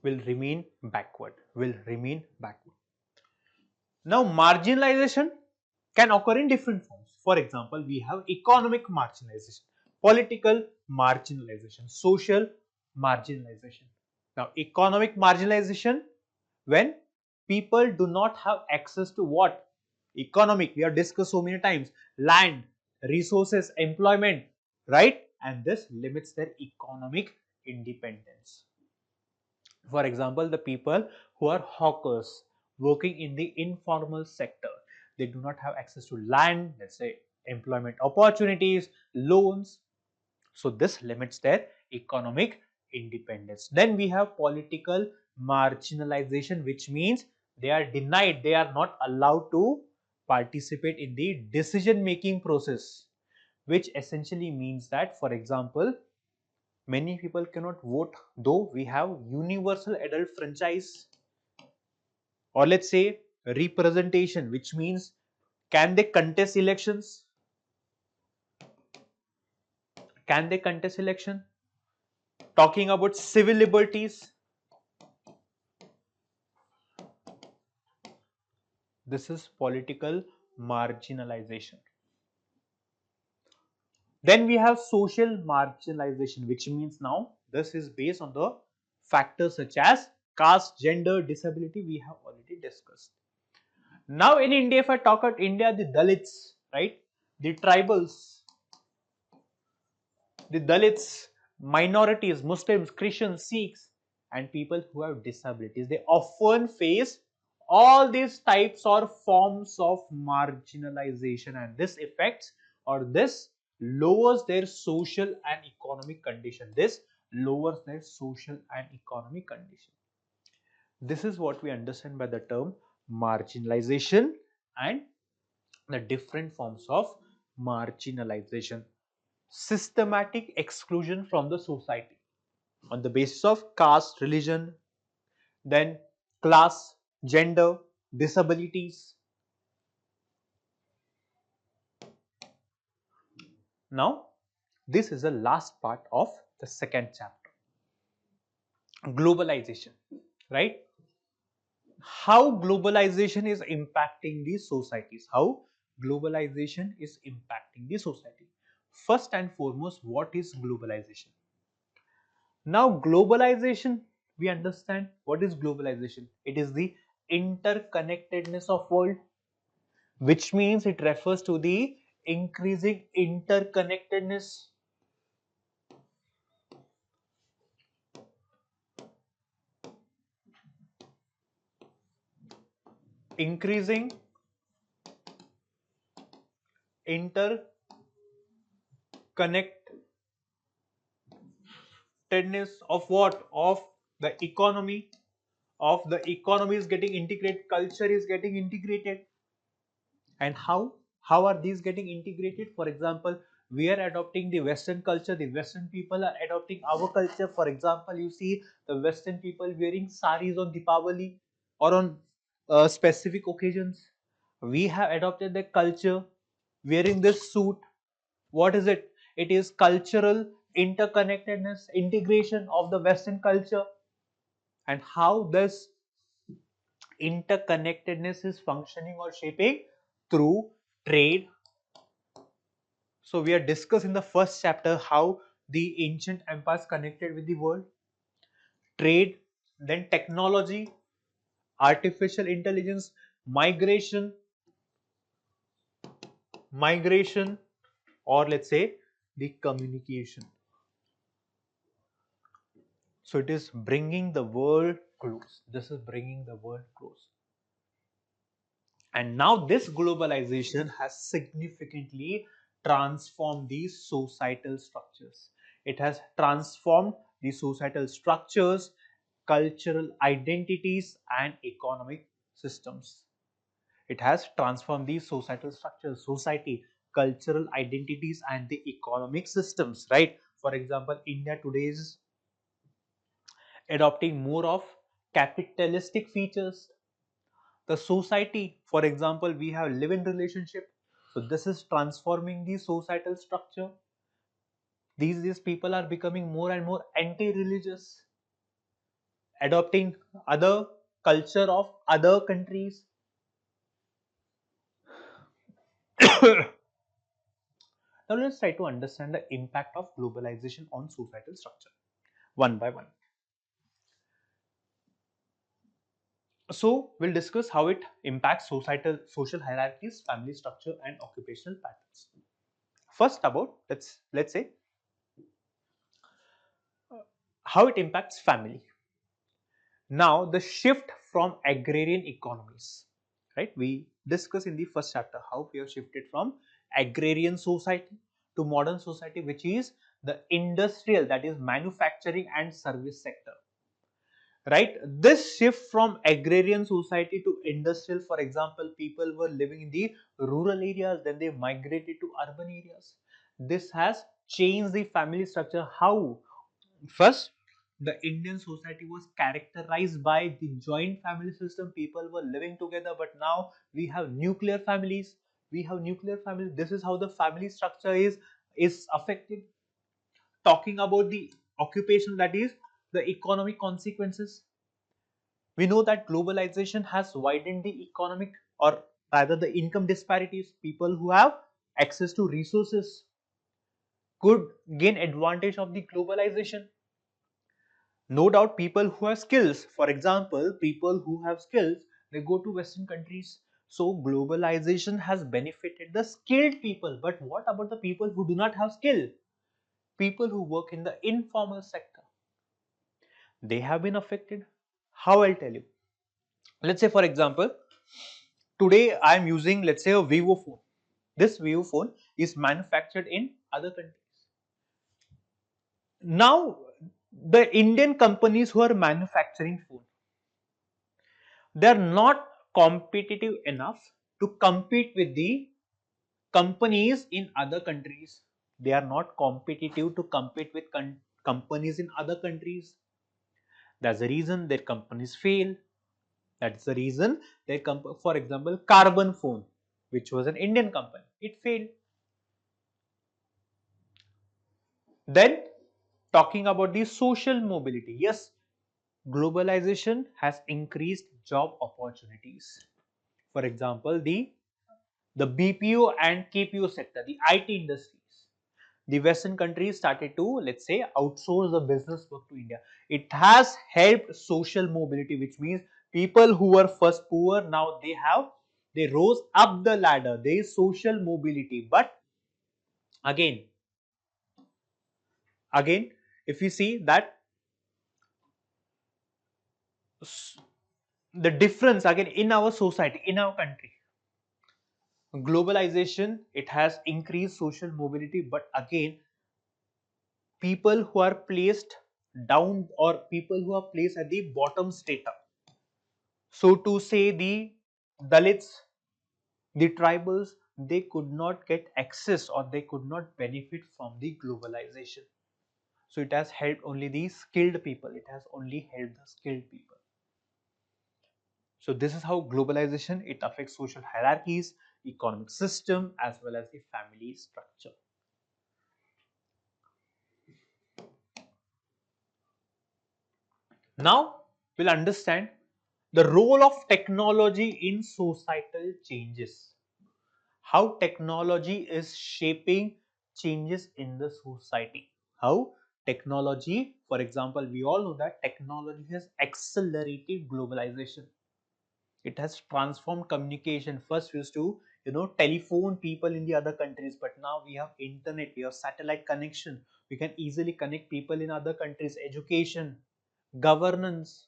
will remain backward, will remain backward. Now, marginalization can occur in different forms. For example, we have economic marginalization, political marginalization, social marginalization. Now, economic marginalization, when people do not have access to what? Economic, we have discussed so many times, land, resources, employment, right? And this limits their economic independence. For example, the people who are hawkers working in the informal sector, they do not have access to land, let's say employment opportunities, loans. So this limits their economic independence. Then we have political marginalization, which means they are denied, they are not allowed to participate in the decision making process, which essentially means that, for example, many people cannot vote, though we have universal adult franchise, or let's say representation, which means can they contest elections? Can they contest election? Talking about civil liberties, this is political marginalization. Then we have social marginalization, which means now this is based on the factors such as caste, gender, disability, we have already discussed. Now in India, if I talk about India, the Dalits, right? The tribals, minorities, Muslims, Christians, Sikhs, and people who have disabilities, they often face all these types or forms of marginalization, and this affects or this lowers their social and economic condition. This lowers their social and economic condition. This is what we understand by the term marginalization and the different forms of marginalization. Systematic exclusion from the society on the basis of caste, religion, then class, gender, disabilities. Now, this is the last part of the second chapter, globalization, right? How globalization is impacting these societies, how globalization is impacting the society. First and foremost, what is globalization? Now, globalization, we understand what is globalization. It is the interconnectedness of world, which means it refers to the increasing interconnectedness, increasing interconnectedness of what? Of the economy. Of the economy is getting integrated, culture is getting integrated. And how are these getting integrated? For example, we are adopting the western culture, the western people are adopting our culture. For example, you see the western people wearing saris on Deepavali or on specific occasions. We have adopted the culture wearing this suit. What is it? It is cultural interconnectedness, integration of the western culture. And how this interconnectedness is functioning or shaping? Through trade. So we are discussed in the first chapter how the ancient empires connected with the world, trade, then technology, artificial intelligence, migration, migration, or let's say the communication. So it is bringing the world close. This is bringing the world close. And now this globalization has significantly transformed these societal structures. It has transformed the societal structures, cultural identities, and economic systems. It has transformed these societal structures, society, cultural identities, and the economic systems, right? For example, India today is adopting more of capitalistic features. The society, for example, we have live-in relationship. So this is transforming the societal structure. These days people are becoming more and more anti-religious, adopting other culture of other countries. Now let's try to understand the impact of globalization on societal structure one by one. So we'll discuss how it impacts societal social hierarchies, family structure, and occupational patterns. First, about let's say how it impacts family. Now the shift from agrarian economies, right? We discussed in the first chapter how we have shifted from agrarian society to modern society, which is the industrial, that is manufacturing and service sector. Right, this shift from agrarian society to industrial, for example, people were living in the rural areas, then they migrated to urban areas. This has changed the family structure. How? First, the Indian society was characterized by the joint family system. People were living together, but now we have nuclear families. This is how the family structure is affected. Talking about the occupation, that is the economic consequences. We know that globalization has widened the economic, or rather the income disparities. People who have access to resources could gain advantage of the globalization. No doubt people who have skills, for example, people who have skills, they go to Western countries. So globalization has benefited the skilled people. But what about the people who do not have skill? People who work in the informal sector. They have been affected. How? I'll tell you. Let's say, for example, today I am using, let's say, a Vivo phone. This Vivo phone is manufactured in other countries. Now, the Indian companies who are manufacturing phone, they are not competitive enough to compete with the companies in other countries. They are not competitive to compete with companies in other countries. That's the reason their companies fail. That's the reason their for example, Carbon phone, which was an Indian company, it failed. Then, talking about the social mobility, yes, globalization has increased job opportunities. For example, the BPO and KPO sector, the IT industries. The Western countries started to, let's say, outsource the business work to India. It has helped social mobility, which means people who were first poor, now they rose up the ladder. There is social mobility. But again, again, if you see that the difference again in our society, in our country, globalization, it has increased social mobility, but again, people who are placed down, or people who are placed at the bottom strata, so to say, the Dalits, the tribals, they could not get access, or they could not benefit from the globalization. So it has helped only the skilled people, it has only helped the skilled people. So this is how globalization, it affects social hierarchies, economic system, as well as the family structure. Now we'll understand the role of technology in societal changes. How technology is shaping changes in the society. How technology, for example, we all know that technology has accelerated globalization. It has transformed communication. First we used to, telephone people in the other countries, but now we have internet, we have satellite connection. We can easily connect people in other countries. Education, governance.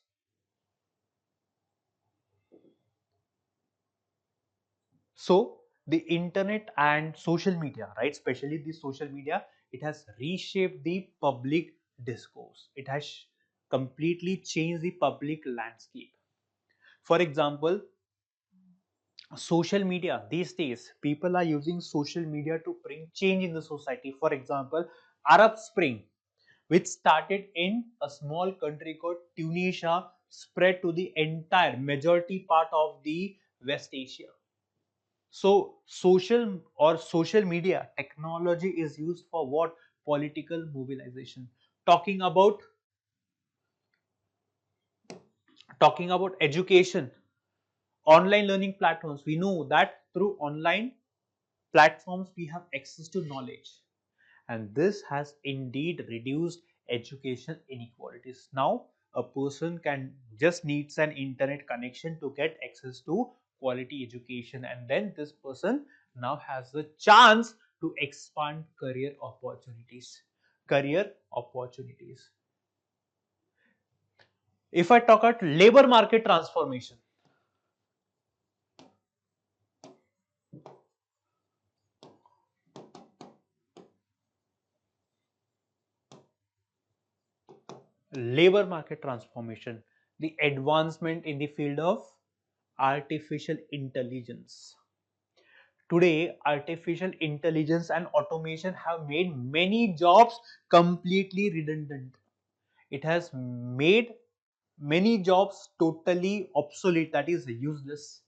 So the internet and social media, right? Especially the social media, it has reshaped the public discourse. It has completely changed the public landscape. For example, social media these days, people are using social media to bring change in the society. For example, Arab Spring, which started in a small country called Tunisia, spread to the entire majority part of the West Asia. So social media technology is used for what? Political mobilization. Talking about talking about education, online learning platforms. We know that through online platforms we have access to knowledge, and this has indeed reduced education inequalities. Now a person can just needs an internet connection to get access to quality education, and then this person now has the chance to expand career opportunities. If I talk about labor market transformation, the advancement in the field of artificial intelligence. Today, artificial intelligence and automation have made many jobs completely redundant. It has made many jobs totally obsolete, that is useless,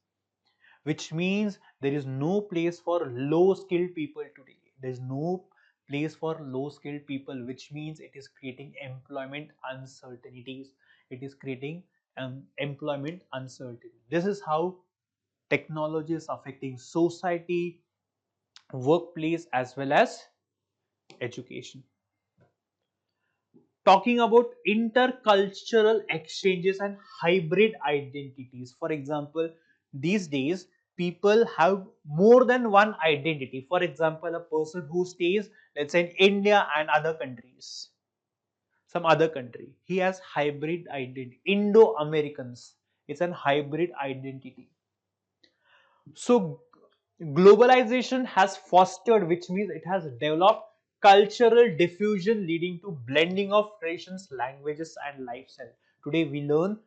which means there is no place for low skilled people today. There is no place for low skilled people, which means it is creating employment uncertainties. It is creating employment uncertainty. This is how technology is affecting society, workplace, as well as education. Talking about intercultural exchanges and hybrid identities. For example, these days people have more than one identity. For example, a person who stays, let's say, in India and other countries, some other country, he has hybrid identity. Indo-Americans, it's an hybrid identity. So globalization has fostered, which means it has developed cultural diffusion, leading to blending of traditions, languages, and lifestyle. Today we learn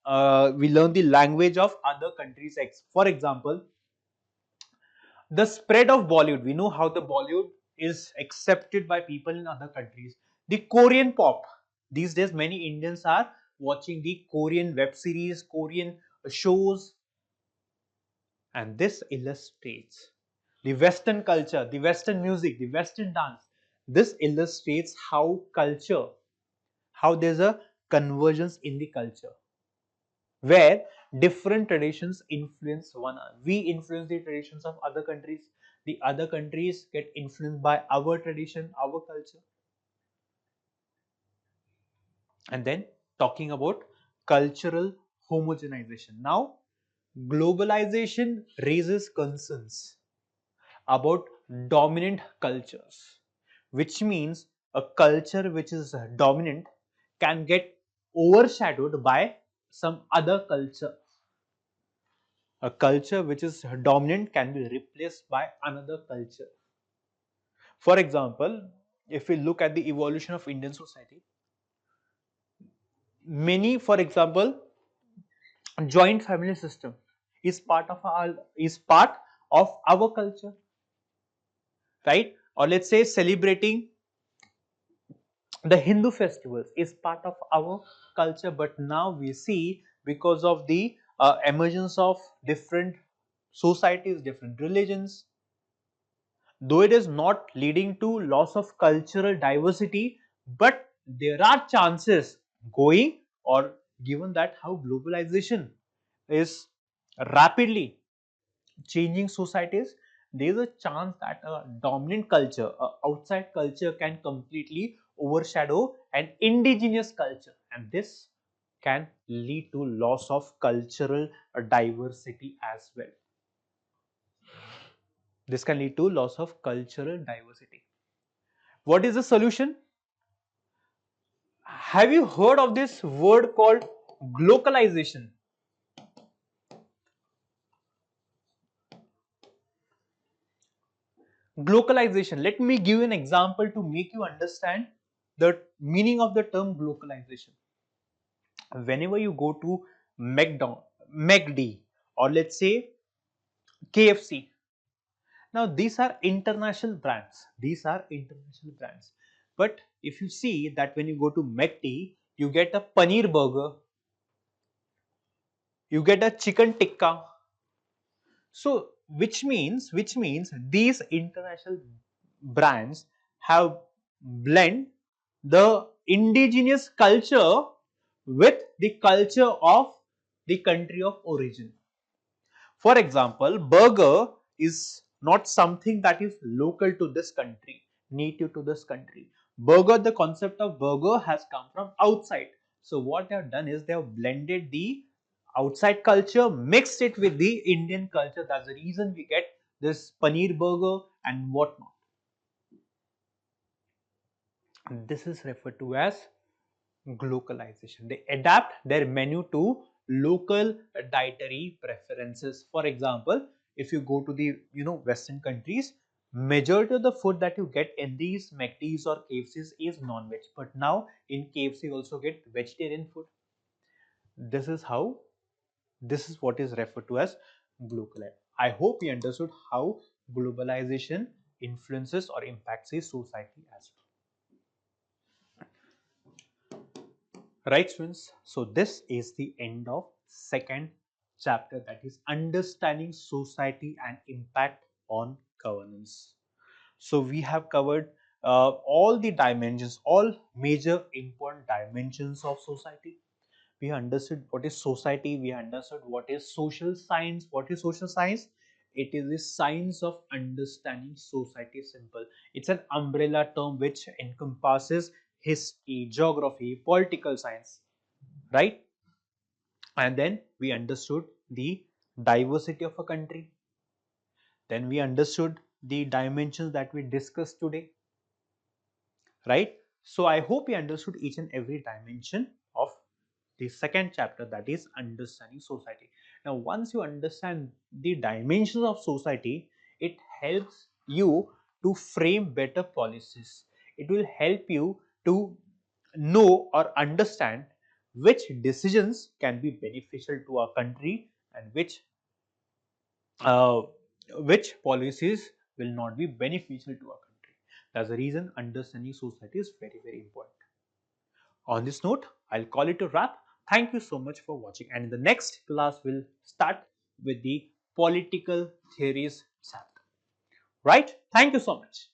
the language of other countries. For example, the spread of Bollywood. We know how the Bollywood is accepted by people in other countries. The Korean pop. These days, many Indians are watching the Korean web series, Korean shows, and this illustrates the Western culture, the Western music, the Western dance. This illustrates how there's a convergence in the culture, where different traditions influence one another. We influence the traditions of other countries, the other countries get influenced by our tradition, our culture. And then talking about cultural homogenization. Now, globalization raises concerns about dominant cultures, which means a culture which is dominant can get overshadowed by some other culture. A culture which is dominant can be replaced by another culture. For example, if we look at the evolution of Indian society, for example, joint family system is part of our culture, right? Or let's say celebrating the Hindu festivals is part of our culture, but now we see, because of the emergence of different societies, different religions, though it is not leading to loss of cultural diversity, but there are chances going, or given that how globalization is rapidly changing societies, there is a chance that a dominant culture, a outside culture, can completely overshadow an indigenous culture, and this can lead to loss of cultural diversity as well. This can lead to loss of cultural diversity. What is the solution? Have you heard of this word called glocalization? Glocalization. Let me give you an example to make you understand the meaning of the term glocalization. Whenever you go to McD, or let's say KFC, now these are international brands. These are international brands. But if you see that when you go to McD, you get a paneer burger, you get a chicken tikka. So which means these international brands have blend the indigenous culture with the culture of the country of origin. For example, burger is not something that is local to this country, native to this country. Burger, the concept of burger has come from outside. So what they have done is they have blended the outside culture, mixed it with the Indian culture. That's the reason we get this paneer burger and whatnot. This is referred to as glocalization. They adapt their menu to local dietary preferences. For example, if you go to the Western countries, majority of the food that you get in these McD's or KFC's is non-veg. But now in KFC you also get vegetarian food. This is how this is what is referred to as globalization. I hope you understood how globalization influences or impacts a society as well. Right, students? So this is the end of second chapter, that is understanding society and impact on governance. So we have covered all the dimensions, all major important dimensions of society. We understood what is society, we understood what is social science. What is social science? It is the science of understanding society. Simple. It's an umbrella term which encompasses history, geography, political science, right? And then we understood the diversity of a country. Then we understood the dimensions that we discussed today, right? So I hope you understood each and every dimension of the second chapter, that is understanding society. Now once you understand the dimensions of society, it helps you to frame better policies. It will help you to know or understand which decisions can be beneficial to our country and uh, which policies will not be beneficial to our country. That's the reason understanding society is very, very important. On this note, I'll call it a wrap. Thank you so much for watching, and in the next class we'll start with the political theories chapter. Right? Thank you so much.